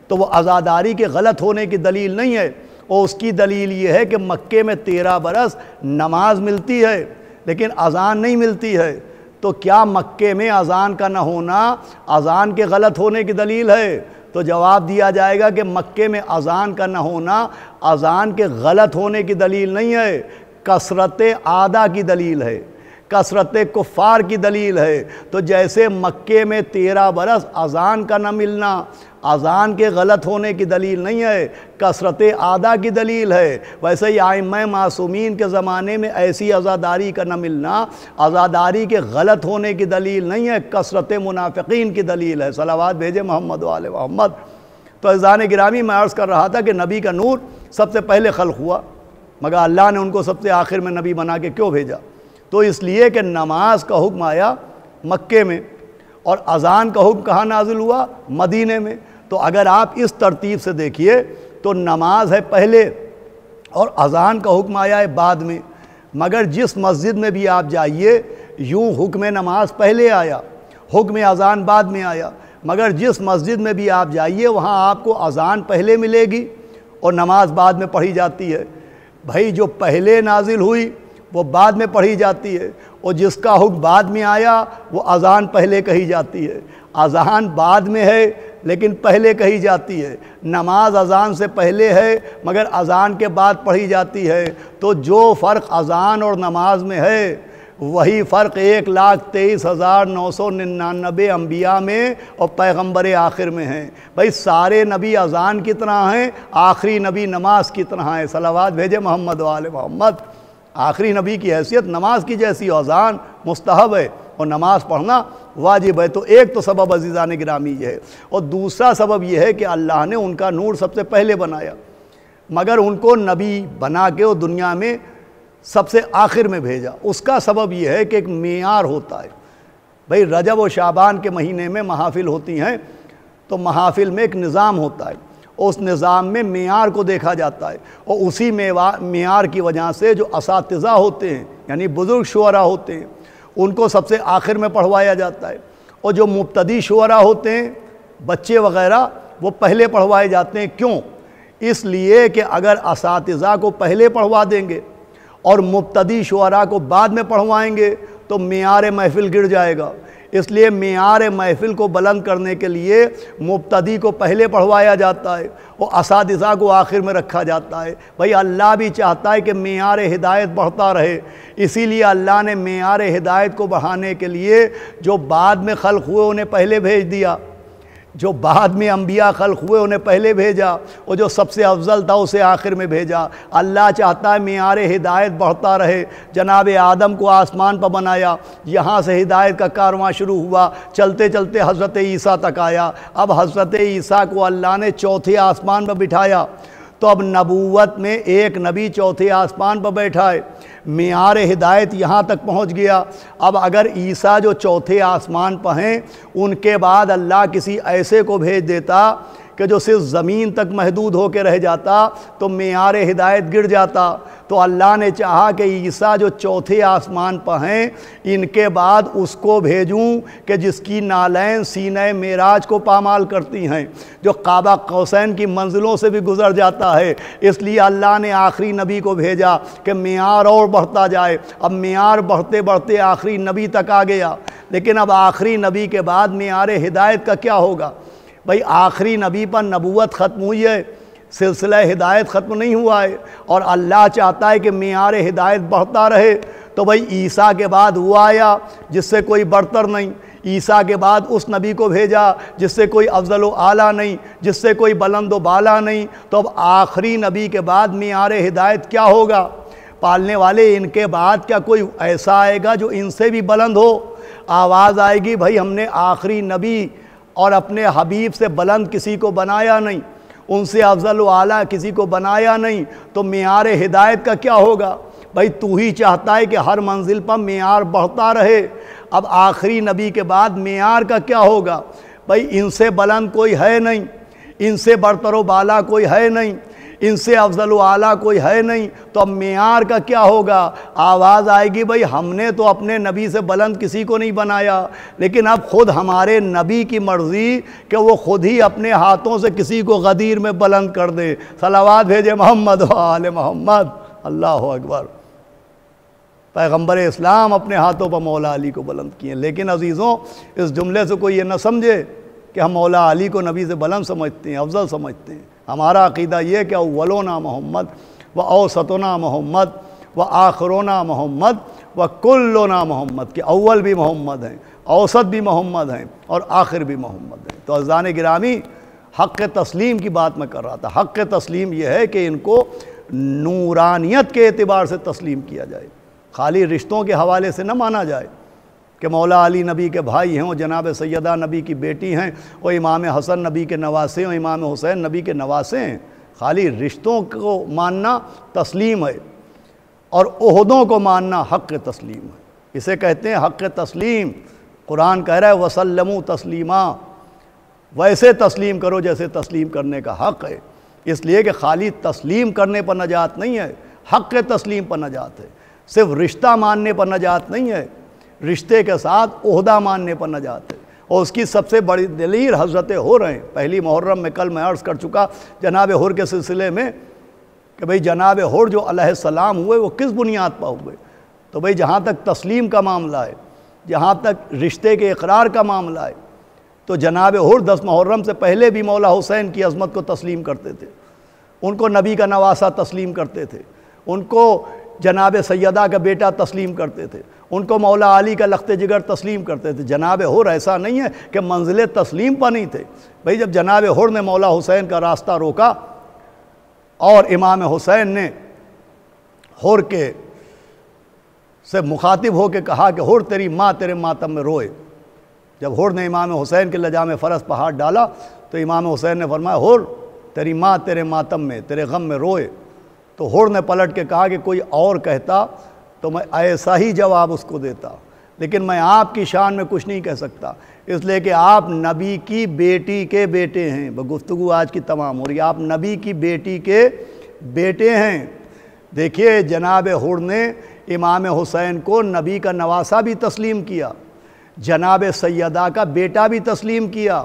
تو وہ عزاداری کے غلط ہونے کی دلیل نہیں ہے، اور اس کی دلیل یہ ہے کہ مکے میں 13 برس نماز ملتی ہے لیکن اذان نہیں ملتی ہے۔ تو کیا مکے میں اذان کا نہ ہونا اذان کے غلط ہونے کی دلیل ہے؟ تو جواب دیا جائے گا کہ مکے میں اذان کا نہ ہونا اذان کے غلط ہونے کی دلیل نہیں ہے، کثرت اعداء کی دلیل ہے، کثرت کفار کی دلیل ہے۔ تو جیسے مکے میں 13 برس اذان کا نہ ملنا اذان کے غلط ہونے کی دلیل نہیں ہے، کثرت اعداء کی دلیل ہے، ویسے ہی ائمہ معصومین کے زمانے میں ایسی عزاداری کا نہ ملنا عزاداری کے غلط ہونے کی دلیل نہیں ہے، کثرت منافقین کی دلیل ہے۔ صلوات بھیجے محمد و آل محمد۔ تو عزیزان گرامی، میں عرض کر رہا تھا کہ نبی کا نور سب سے پہلے خلق ہوا، مگر اللہ نے ان کو سب سے آخر میں نبی بنا کے کیوں بھیجا؟ تو اس لیے کہ نماز کا حکم آیا مکے میں، اور اذان کا حکم کہاں نازل ہوا؟ مدینے میں۔ تو اگر آپ اس ترتیب سے دیکھیے تو نماز ہے پہلے اور اذان کا حکم آیا ہے بعد میں، مگر جس مسجد میں بھی آپ جائیے یوں حکم نماز پہلے آیا، حکم اذان بعد میں آیا، مگر جس مسجد میں بھی آپ جائیے وہاں آپ کو اذان پہلے ملے گی اور نماز بعد میں پڑھی جاتی ہے۔ بھائی جو پہلے نازل ہوئی وہ بعد میں پڑھی جاتی ہے، اور جس کا حکم بعد میں آیا وہ اذان پہلے کہی جاتی ہے۔ اذان بعد میں ہے لیکن پہلے کہی جاتی ہے، نماز اذان سے پہلے ہے مگر اذان کے بعد پڑھی جاتی ہے۔ تو جو فرق اذان اور نماز میں ہے وہی فرق 1,23,999 انبیاء میں اور پیغمبر آخر میں ہیں۔ بھائی سارے نبی اذان کی طرح ہیں، آخری نبی نماز کی طرح ہیں۔ صلوات بھیجے محمد و آل محمد۔ آخری نبی کی حیثیت نماز کی جیسی، اذان مستحب ہے اور نماز پڑھنا واجب ہے۔ تو ایک تو سبب عزیزان گرامی یہ ہے، اور دوسرا سبب یہ ہے کہ اللہ نے ان کا نور سب سے پہلے بنایا، مگر ان کو نبی بنا کے وہ دنیا میں سب سے آخر میں بھیجا۔ اس کا سبب یہ ہے کہ ایک معیار ہوتا ہے۔ بھئی رجب و شعبان کے مہینے میں محافل ہوتی ہیں، تو محافل میں ایک نظام ہوتا ہے، اس نظام میں معیار کو دیکھا جاتا ہے، اور اسی معیار کی وجہ سے جو اساتذہ ہوتے ہیں یعنی بزرگ شعراء ہوتے ہیں ان کو سب سے آخر میں پڑھوایا جاتا ہے، اور جو مبتدی شعراء ہوتے ہیں بچے وغیرہ وہ پہلے پڑھوائے جاتے ہیں۔ کیوں؟ اس لیے کہ اگر اساتذہ کو پہلے پڑھوا دیں گے اور مبتدی شعراء کو بعد میں پڑھوائیں گے تو معیار محفل گر جائے گا۔ اس لیے معیار محفل کو بلند کرنے کے لیے مبتدی کو پہلے پڑھوایا جاتا ہے اور اساتذہ کو آخر میں رکھا جاتا ہے۔ بھئی اللہ بھی چاہتا ہے کہ معیار ہدایت بڑھتا رہے، اسی لیے اللہ نے معیار ہدایت کو بڑھانے کے لیے جو بعد میں خلق ہوئے انہیں پہلے بھیج دیا، جو بعد میں انبیاء خلق ہوئے انہیں پہلے بھیجا، اور جو سب سے افضل تھا اسے آخر میں بھیجا۔ اللہ چاہتا ہے معیار ہدایت بڑھتا رہے۔ جناب آدم کو آسمان پر بنایا، یہاں سے ہدایت کا کارواں شروع ہوا، چلتے چلتے حضرت عیسیٰ تک آیا۔ اب حضرت عیسیٰ کو اللہ نے چوتھے آسمان پر بٹھایا، تو اب نبوت میں ایک نبی چوتھے آسمان پر بیٹھا ہے، معیار ہدایت یہاں تک پہنچ گیا۔ اب اگر عیسیٰ جو چوتھے آسمان پر ہیں ان کے بعد اللہ کسی ایسے کو بھیج دیتا کہ جو صرف زمین تک محدود ہو کے رہ جاتا تو معیار ہدایت گر جاتا۔ تو اللہ نے چاہا کہ عیسیٰ جو چوتھے آسمان پر ہیں ان کے بعد اس کو بھیجوں کہ جس کی نالین سینہ معراج کو پامال کرتی ہیں، جو قاب قوسین کی منزلوں سے بھی گزر جاتا ہے۔ اس لیے اللہ نے آخری نبی کو بھیجا کہ معیار اور بڑھتا جائے۔ اب معیار بڑھتے بڑھتے آخری نبی تک آ گیا، لیکن اب آخری نبی کے بعد معیار ہدایت کا کیا ہوگا؟ بھئی آخری نبی پر نبوت ختم ہوئی ہے، سلسلہ ہدایت ختم نہیں ہوا ہے، اور اللہ چاہتا ہے کہ معیار ہدایت بڑھتا رہے۔ تو بھئی عیسیٰ کے بعد وہ آیا جس سے کوئی برتر نہیں، عیسیٰ کے بعد اس نبی کو بھیجا جس سے کوئی افضل و اعلیٰ نہیں، جس سے کوئی بلند و بالا نہیں۔ تو اب آخری نبی کے بعد معیار ہدایت کیا ہوگا؟ پالنے والے ان کے بعد کیا کوئی ایسا آئے گا جو ان سے بھی بلند ہو؟ آواز آئے گی بھئی ہم نے آخری نبی اور اپنے حبیب سے بلند کسی کو بنایا نہیں، ان سے افضل و اعلیٰ کسی کو بنایا نہیں، تو معیار ہدایت کا کیا ہوگا؟ بھئی تو ہی چاہتا ہے کہ ہر منزل پر معیار بڑھتا رہے۔ اب آخری نبی کے بعد معیار کا کیا ہوگا؟ بھئی ان سے بلند کوئی ہے نہیں، ان سے برتر و بالا کوئی ہے نہیں، ان سے افضل و اعلیٰ کوئی ہے نہیں، تو اب معیار کا کیا ہوگا؟ آواز آئے گی بھئی ہم نے تو اپنے نبی سے بلند کسی کو نہیں بنایا، لیکن اب خود ہمارے نبی کی مرضی کہ وہ خود ہی اپنے ہاتھوں سے کسی کو غدیر میں بلند کر دے۔ صلوات بھیجے محمد و آل محمد، اللہ اکبر۔ پیغمبر اسلام اپنے ہاتھوں پر مولا علی کو بلند کیے، لیکن عزیزوں اس جملے سے کوئی یہ نہ سمجھے کہ ہم مولا علی کو نبی سے بلند سمجھتے ہیں، افضل سمجھتے ہیں۔ ہمارا عقیدہ یہ کہ اولونا محمد و اوسطنا محمد و آخرونا محمد و کلنا محمد، کہ اول بھی محمد ہیں، اوسط بھی محمد ہیں اور آخر بھی محمد ہیں۔ تو عزیزان گرامی، حق تسلیم کی بات میں کر رہا تھا۔ حق تسلیم یہ ہے کہ ان کو نورانیت کے اعتبار سے تسلیم کیا جائے، خالی رشتوں کے حوالے سے نہ مانا جائے کہ مولا علی نبی کے بھائی ہیں، وہ جناب سیدہ نبی کی بیٹی ہیں، وہ امام حسن نبی کے نواسے ہیں، امام حسین نبی کے نواسے ہیں۔ خالی رشتوں کو ماننا تسلیم ہے، اور عہدوں کو ماننا حق تسلیم ہے۔ اسے کہتے ہیں حق تسلیم۔ قرآن کہہ رہا ہے وَسَلَّمُوا تسلیما، ویسے تسلیم کرو جیسے تسلیم کرنے کا حق ہے۔ اس لیے کہ خالی تسلیم کرنے پر نجات نہیں ہے، حق تسلیم پر نجات ہے۔ صرف رشتہ ماننے پر نجات نہیں ہے، رشتے کے ساتھ عہدہ ماننے پر نجات ہے۔ اور اس کی سب سے بڑی دلیل حضرت حر ہیں۔ پہلی محرم میں کل میں عرض کر چکا جناب حر کے سلسلے میں کہ بھئی جناب حر جو علیہ السلام ہوئے وہ کس بنیاد پر ہوئے؟ تو بھئی جہاں تک تسلیم کا معاملہ ہے، جہاں تک رشتے کے اقرار کا معاملہ ہے، تو جناب حر 10 محرم سے پہلے بھی مولا حسین کی عظمت کو تسلیم کرتے تھے، ان کو نبی کا نواسہ تسلیم کرتے تھے، ان کو جناب سیدہ کا بیٹا تسلیم کرتے تھے، ان کو مولا علی کا لخت جگر تسلیم کرتے تھے۔ جناب حر ایسا نہیں ہے کہ منزل تسلیم پر نہیں تھے۔ بھئی جب جناب حر نے مولا حسین کا راستہ روکا اور امام حسین نے حر کے سے مخاطب ہو کے کہا کہ حر تیری ماں تیرے ماتم میں روئے، جب حر نے امام حسین کے لجام فرس پر ہاتھ ڈالا تو امام حسین نے فرمایا حر تیری ماں تیرے ماتم میں تیرے غم میں روئے۔ تو حر نے پلٹ کے کہا کہ کوئی اور کہتا تو میں ایسا ہی جواب اس کو دیتا، لیکن میں آپ کی شان میں کچھ نہیں کہہ سکتا، اس لیے کہ آپ نبی کی بیٹی کے بیٹے ہیں۔ گفتگو آج کی تمام ہو رہی ہے، آپ نبی کی بیٹی کے بیٹے ہیں۔ دیکھیے جناب حر نے امام حسین کو نبی کا نواسہ بھی تسلیم کیا، جناب سیدہ کا بیٹا بھی تسلیم کیا،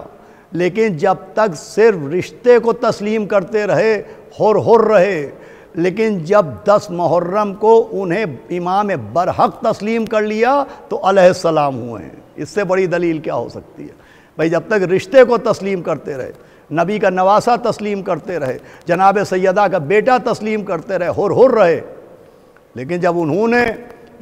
لیکن جب تک صرف رشتے کو تسلیم کرتے رہے حر حر رہے، لیکن جب 10 محرم کو انہیں امام برحق تسلیم کر لیا تو علیہ السلام ہوئے ہیں۔ اس سے بڑی دلیل کیا ہو سکتی ہے؟ بھئی جب تک رشتے کو تسلیم کرتے رہے، نبی کا نواسہ تسلیم کرتے رہے، جناب سیدہ کا بیٹا تسلیم کرتے رہے، حر حر رہے، لیکن جب انہوں نے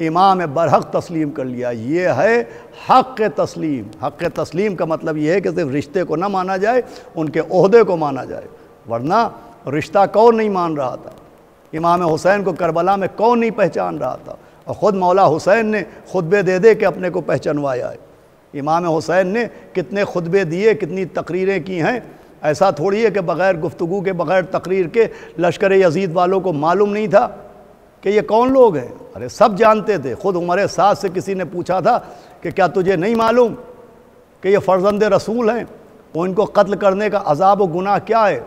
امام برحق تسلیم کر لیا، یہ ہے حق تسلیم۔ حق تسلیم کا مطلب یہ ہے کہ صرف رشتے کو نہ مانا جائے، ان کے عہدے کو مانا جائے، ورنہ رشتہ کون نہیں مان رہا تھا؟ امام حسین کو کربلا میں کون نہیں پہچان رہا تھا؟ اور خود مولا حسین نے خطبے دے دے کے اپنے کو پہچانوایا ہے۔ امام حسین نے کتنے خطبے دیے، کتنی تقریریں کی ہیں، ایسا تھوڑی ہے کہ بغیر گفتگو کے بغیر تقریر کے لشکر یزید والوں کو معلوم نہیں تھا کہ یہ کون لوگ ہیں؟ ارے سب جانتے تھے. خود عمر سعد سے کسی نے پوچھا تھا کہ کیا تجھے نہیں معلوم کہ یہ فرزند رسول ہیں، وہ ان کو قتل کرنے کا عذاب و گناہ کیا ہے؟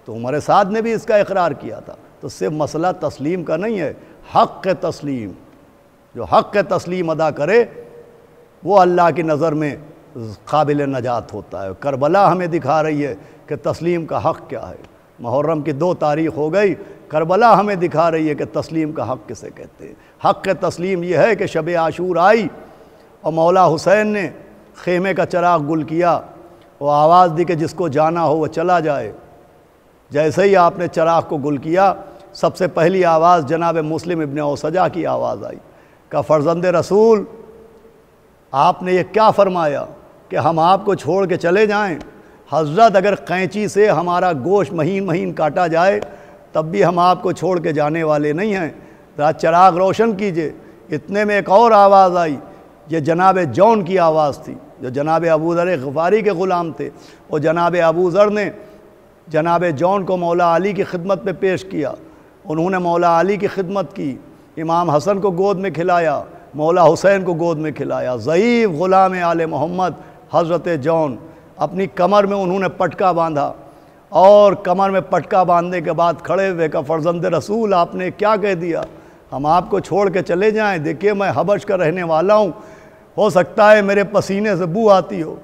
تو عمر سعد نے بھی اس کا اقرار کیا تھا. تو صرف مسئلہ تسلیم کا نہیں ہے، حق تسلیم. جو حق تسلیم ادا کرے وہ اللہ کی نظر میں قابل نجات ہوتا ہے. کربلا ہمیں دکھا رہی ہے کہ تسلیم کا حق کیا ہے. محرم کی 2 تاریخ ہو گئی، کربلا ہمیں دکھا رہی ہے کہ تسلیم کا حق کسے کہتے ہیں. حق تسلیم یہ ہے کہ شب عاشور آئی اور مولا حسین نے خیمے کا چراغ گل کیا، وہ آواز دی کہ جس کو جانا ہو وہ چلا جائے. جیسے ہی آپ نے چراغ کو گل کیا، سب سے پہلی آواز جناب مسلم ابن اوسجہ کی آواز آئی کہ فرزند رسول آپ نے یہ کیا فرمایا کہ ہم آپ کو چھوڑ کے چلے جائیں؟ حضرت اگر قینچی سے ہمارا گوشت مہین مہین کاٹا جائے تب بھی ہم آپ کو چھوڑ کے جانے والے نہیں ہیں. ذرا چراغ روشن کیجئے. اتنے میں ایک اور آواز آئی، یہ جناب جون کی آواز تھی جو جناب ابو ذر غفاری کے غلام تھے. اور جناب ابو ذر نے جناب جون کو مولا علی کی خدمت میں پیش کیا. انہوں نے مولا علی کی خدمت کی، امام حسن کو گود میں کھلایا، مولا حسین کو گود میں کھلایا. ضعیف غلام آل محمد حضرت جون، اپنی کمر میں انہوں نے پٹکا باندھا اور کمر میں پٹکا باندھنے کے بعد کھڑے ہوئے کہ فرزند رسول آپ نے کیا کہہ دیا؟ ہم آپ کو چھوڑ کے چلے جائیں؟ دیکھیے میں حبش کا رہنے والا ہوں، ہو سکتا ہے میرے پسینے سے بو آتی ہو،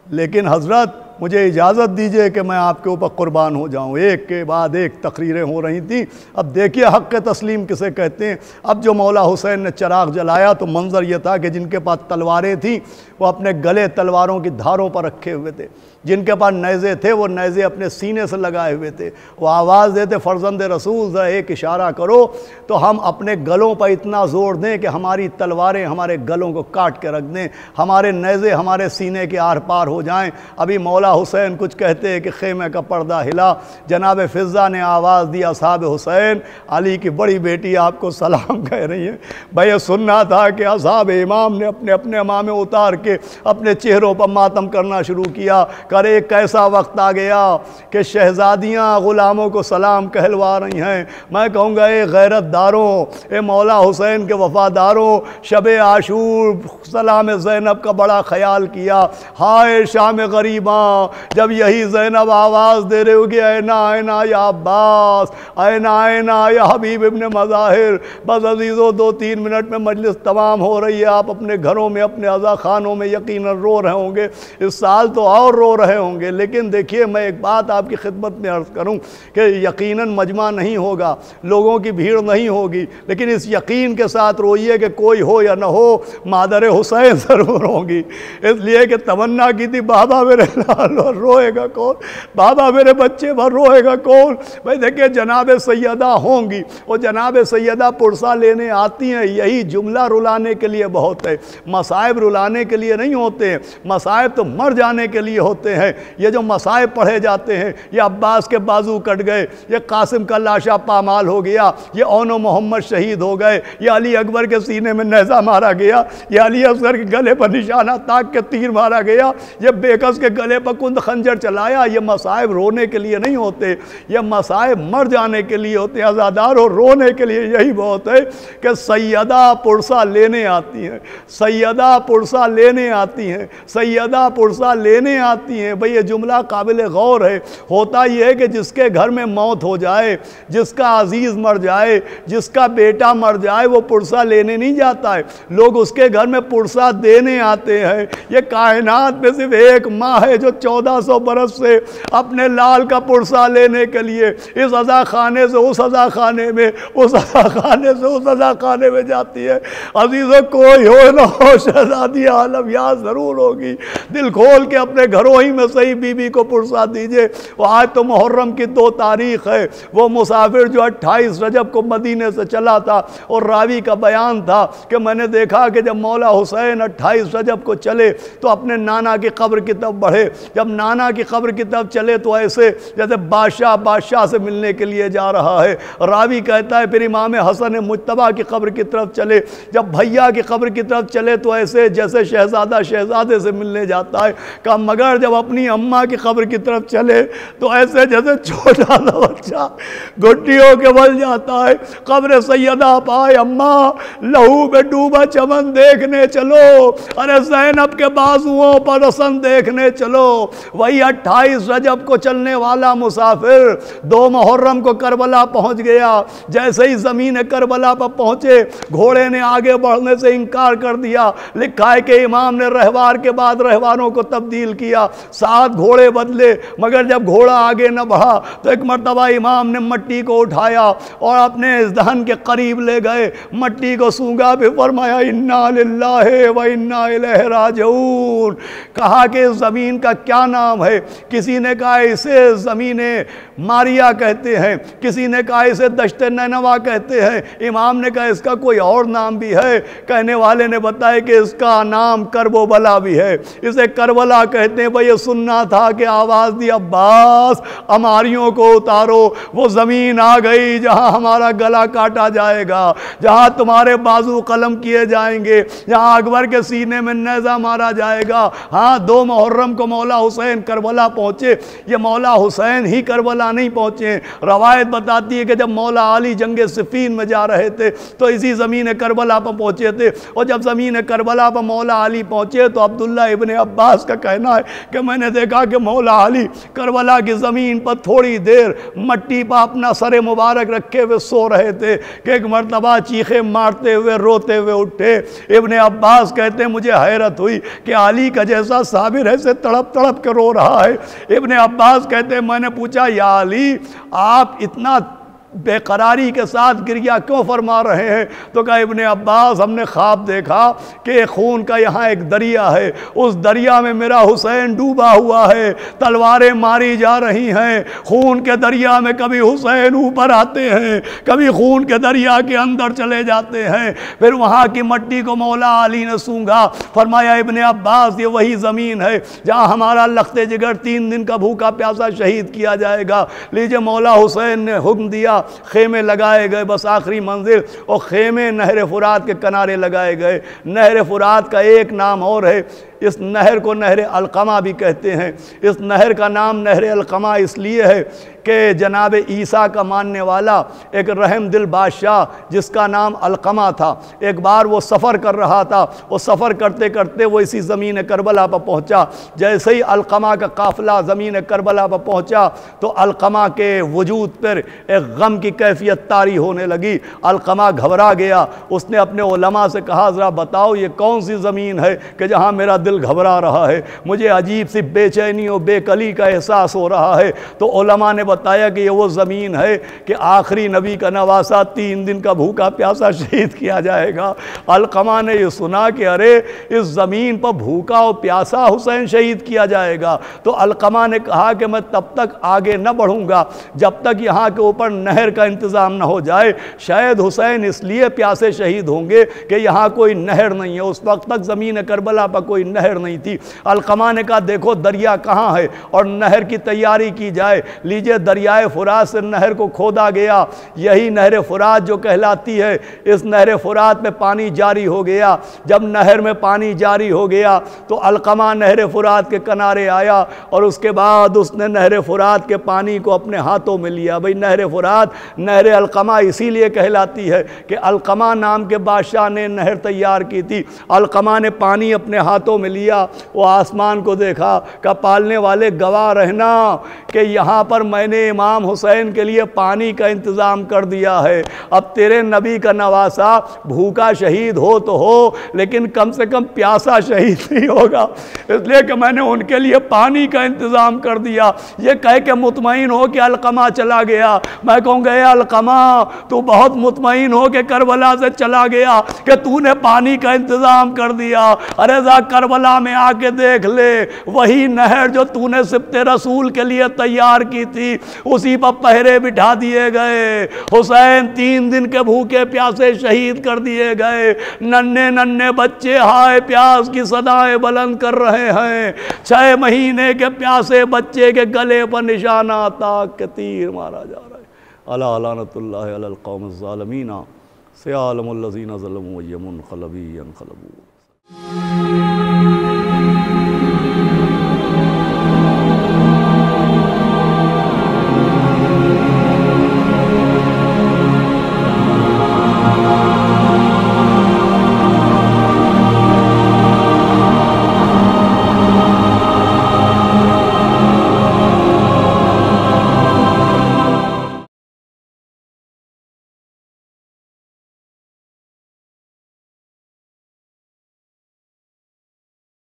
لیکن حضرت مجھے اجازت دیجئے کہ میں آپ کے اوپر قربان ہو جاؤں. ایک کے بعد ایک تقریریں ہو رہی تھیں. اب دیکھیے حق تسلیم کسے کہتے ہیں. اب جو مولا حسین نے چراغ جلایا تو منظر یہ تھا کہ جن کے پاس تلواریں تھیں وہ اپنے گلے تلواروں کی دھاروں پر رکھے ہوئے تھے، جن کے پاس نیزے تھے وہ نیزے اپنے سینے سے لگائے ہوئے تھے. وہ آواز دیتے فرزند رسول ذرا ایک اشارہ کرو تو ہم اپنے گلوں پر اتنا زور دیں کہ ہماری تلواریں ہمارے گلوں کو کاٹ کے رکھ دیں، ہمارے نیزے ہمارے سینے کے آر پار ہو جائیں. ابھی مولا حسین کچھ کہتے ہیں کہ خیمے کا پردہ ہلا. جناب فضہ نے آواز دی اصحاب حسین، علی کی بڑی بیٹی آپ کو سلام کہہ رہی ہے. بھئی سننا تھا کہ اصحاب امام نے اپنے اپنے امامے اتار کے اپنے چہروں پر ماتم کرنا شروع کیا. کرے کیسا وقت آ گیا کہ شہزادیاں غلاموں کو سلام کہلوا رہی ہیں. میں کہوں گا اے غیرت داروں، اے مولا حسین کے وفاداروں، شب عاشور سلام زینب کا بڑا خیال کیا. ہائے شام غریباں، جب یہی زینب آواز دے رہے ہوگی اینا اینا یا عباس، اینا اینا یا حبیب ابن مظاہر. بس عزیزو 2-3 منٹ میں مجلس تمام ہو رہی ہے. آپ اپنے گھروں میں اپنے عزا خانوں میں یقیناً رو رہے ہوں گے، اس سال تو اور رو رہے ہوں گے. لیکن دیکھیے میں ایک بات آپ کی خدمت میں عرض کروں کہ یقیناً مجمع نہیں ہوگا، لوگوں کی بھیڑ نہیں ہوگی، لیکن اس یقین کے ساتھ روئیے کہ کوئی ہو یا نہ ہو مادر حسین ضرور ہوگی. اس لیے کہ تمنا کی تھی بابا میرے لال اور روئے گا کون، بابا میرے بچے پر روئے گا کون. بھائی دیکھیں جناب سیدہ ہوں گی، وہ جناب سیدہ پرسہ لینے آتی ہیں. یہی جملہ رلانے کے لیے بہت ہے، مصائب رلانے کے لیے نہیں ہوتے ہیں. مصائب تو مر جانے کے لیے ہوتے ہیں. یہ جو مصائب پڑھے جاتے ہیں، یہ عباس کے بازو کٹ گئے، یہ قاسم کا لاشا پامال ہو گیا، یہ اون و محمد شہید ہو گئے، یہ علی اکبر کے سینے میں نیزہ مارا گیا، یہ علی اصغر کے گلے پر نشانہ تاک کے تیر مارا گیا، یہ بیکس کے گلے پر کند خنجر چلایا. یہ مصائب رونے کے لیے نہیں ہوتے، یہ مصائب مر جانے کے لیے ہوتے ہیں. عزاداروں رونے کے لیے یہی بہت ہے کہ سیدہ پرسہ لینے آتی ہیں، سیدہ پرسہ لینے آتی ہیں، سیدہ پرسہ لینے آتی ہیں. بھئی یہ جملہ قابل غور ہے. ہوتا یہ ہے کہ جس کے گھر میں موت ہو جائے، جس کا عزیز مر جائے، جس کا بیٹا مر جائے، وہ پرسہ لینے نہیں جاتا ہے، لوگ اس کے گھر میں پرسہ دینے آتے ہیں. یہ کائنات میں صرف ایک ماں ہے جو 1400 برس سے اپنے لال کا پرسہ لینے کے لیے اس عزا خانے سے اس عزا خانے میں، اس عزا خانے سے اس عزا خانے میں جاتی ہے. عزیزوں کوئی ہو نہ ہو شہزادی عالم یاد ضرور ہوگی. دل کھول کے اپنے گھروں ہی میں صحیح بی بی کو پرسہ دیجئے. وہ آج تو محرم کی 2 تاریخ ہے. وہ مسافر جو 28 رجب کو مدینے سے چلا تھا اور راوی کا بیان تھا کہ میں نے دیکھا کہ جب مولا حسین 28 رجب کو چلے تو اپنے نانا کی قبر کی طرف بڑھے جب نانا کی قبر کی طرف چلے تو ایسے جیسے بادشاہ سے ملنے کے لیے جا رہا ہے۔ راوی کہتا ہے پھر امام حسن مجتبیٰ کی قبر کی طرف چلے، جب بھیا کی قبر کی طرف چلے تو ایسے جیسے شہزادہ شہزادے سے ملنے جاتا ہے۔ کہا مگر جب اپنی اماں کی قبر کی طرف چلے تو ایسے جیسے چھوٹا سا بچہ گھٹی ہو کے بل جاتا ہے۔ قبر سیدہ پائے، اماں لہو میں ڈوبا چمن دیکھنے چلو، ارے زینب کے بازوؤں پر رسن دیکھنے چلو۔ وہی 28 رجب کو چلنے والا مسافر 2 محرم کو کربلا پہنچ گیا۔ جیسے ہی زمین کربلا پر پہنچے گھوڑے نے آگے بڑھنے سے انکار کر دیا۔ لکھا ہے کہ امام نے رہوار کے بعد رہواروں کو تبدیل کیا، 7 گھوڑے بدلے، مگر جب گھوڑا آگے نہ بڑھا تو ایک مرتبہ امام نے مٹی کو اٹھایا اور اپنے دہن کے قریب لے گئے، مٹی کو سونگا بھی فرمایا انا للہ و انا الیہ راجعون۔ کہا کہ اس زمین کا کیا نام ہے؟ کسی نے کہا اسے زمین ماریا کہتے ہیں، کسی نے کہا اسے دشت نینوا کہتے ہیں، امام نے کہا اس کا کوئی اور نام بھی ہے؟ کہنے والے نے بتایا کہ اس کا نام کرب و بلا بھی ہے، اسے کربلا کہتے ہیں۔ بھئی یہ سننا تھا کہ آواز دی عباس ہماریوں کو اتارو، وہ زمین آ گئی جہاں ہمارا گلا کاٹا جائے گا، جہاں تمہارے بازو قلم کیے جائیں گے، جہاں اکبر کے سینے میں نیزہ مارا جائے گا۔ ہاں 2 محرم کو مولا حسین کربلا پہنچے، یہ مولا حسین ہی کربلا نہیں پہنچے۔ روایت بتاتی ہے کہ جب مولا علی جنگ صفین میں جا رہے تھے تو اسی زمین کربلا پر پہنچے تھے، اور جب زمین کربلا پر مولا علی پہنچے تو عبداللہ ابن عباس کا کہنا ہے کہ میں نے دیکھا کہ مولا علی کربلا کی زمین پر تھوڑی دیر مٹی پر اپنا سر مبارک رکھے ہوئے سو رہے تھے کہ ایک مرتبہ چیخے مارتے ہوئے روتے ہوئے اٹھے۔ ابن عباس کہتے ہیں مجھے حیرت ہوئی کہ علی کا جیسا صابر ایسے تڑپ تڑپ کے رو رہا ہے۔ ابن عباس کہتے ہیں میں نے پوچھا یا علی آپ اتنا بے قراری کے ساتھ گریہ کیوں فرما رہے ہیں؟ تو کہا ابن عباس ہم نے خواب دیکھا کہ خون کا یہاں ایک دریا ہے، اس دریا میں میرا حسین ڈوبا ہوا ہے، تلواریں ماری جا رہی ہیں، خون کے دریا میں کبھی حسین اوپر آتے ہیں، کبھی خون کے دریا کے اندر چلے جاتے ہیں۔ پھر وہاں کی مٹی کو مولا علی نے سونگا، فرمایا ابن عباس یہ وہی زمین ہے جہاں ہمارا لخت جگر 3 دن کا بھوکا پیاسا شہید کیا جائے گا۔ لیجئے مولا حسین نے حکم دیا، خیمے لگائے گئے، بس آخری منزل، اور خیمے نہر فرات کے کنارے لگائے گئے۔ نہر فرات کا ایک نام اور ہے، اس نہر کو نہر القمہ بھی کہتے ہیں۔ اس نہر کا نام نہر القمہ اس لیے ہے کہ جناب عیسیٰ کا ماننے والا ایک رحم دل بادشاہ جس کا نام القمہ تھا، ایک بار وہ سفر کر رہا تھا، وہ سفر کرتے کرتے وہ اسی زمین کربلا پر پہنچا۔ جیسے ہی القمہ کا قافلہ زمین کربلا پر پہنچا تو القمہ کے وجود پر ایک غم کی کیفیت طاری ہونے لگی۔ القمہ گھبرا گیا، اس نے اپنے علماء سے کہا ذرا بتاؤ یہ کون سی زمین ہے کہ جہاں میرا دل گھبرا رہا ہے، مجھے عجیب سی بے چینی اور بے کلی کا احساس ہو رہا ہے۔ تو علماء نے بتایا کہ یہ وہ زمین ہے کہ آخری نبی کا نواسہ 3 دن کا بھوکا پیاسا شہید کیا جائے گا۔ القمہ نے یہ سنا کہ ارے اس زمین پر بھوکا اور پیاسا حسین شہید کیا جائے گا، تو القمہ نے کہا کہ میں تب تک آگے نہ بڑھوں گا جب تک یہاں کے اوپر نہر کا انتظام نہ ہو جائے۔ شاید حسین اس لیے پیاسے شہید ہوں گے کہ یہاں کوئی نہر نہیں ہے، اس وقت تک زمین کربلا پر کوئی نہر نہیں تھی۔ القمہ نے کہا دیکھو دریا کہاں ہے اور نہر کی تیاری کی جائے۔ لیجئے دریائے فرات سے نہر کو کھودا گیا، یہی نہر فرات جو کہلاتی ہے۔ اس نہر فرات میں پانی جاری ہو گیا۔ جب نہر میں پانی جاری ہو گیا تو القمہ نہر فرات کے کنارے آیا اور اس کے بعد اس نے نہر فرات کے پانی کو اپنے ہاتھوں میں لیا۔ بھئی نہر فرات نہر القمہ اسی لیے کہلاتی ہے کہ القمہ نام کے بادشاہ نے نہر تیار کی تھی۔ القمہ نے پانی اپنے ہاتھوں میں لیا، وہ آسمان کو دیکھا کہ پالنے والے گواہ رہنا کہ یہاں پر میں نے امام حسین کے لیے پانی کا انتظام کر دیا ہے۔ اب تیرے نبی کا نواسہ بھوکا شہید ہو تو ہو لیکن کم سے کم پیاسا شہید نہیں ہوگا، اس لیے کہ میں نے ان کے لیے پانی کا انتظام کر دیا۔ یہ کہہ کے مطمئن ہو کہ القمہ چلا گیا۔ میں کہوں گا اے القمہ تو بہت مطمئن ہو کہ کربلا سے چلا گیا کہ تو نے پانی کا انتظام کر دیا۔ ارے ذا کربلا کربلا میں آ کے دیکھ لے، وہی نہر جو تو نے سبط رسول کے لیے تیار کی تھی اسی پر پہرے بٹھا دیے گئے۔ حسین 3 دن کے بھوکے پیاسے شہید کر دیے گئے۔ ننھے ننھے بچے ہائے پیاس کی صدائیں بلند کر رہے ہیں۔ 6 مہینے کے پیاسے بچے کے گلے پر نشانہ تاک کے تیر مارا جا رہا ہے۔ الا لعنت اللہ علی القوم الظالمین سیعلم الذین ظلموا یم انقلبوا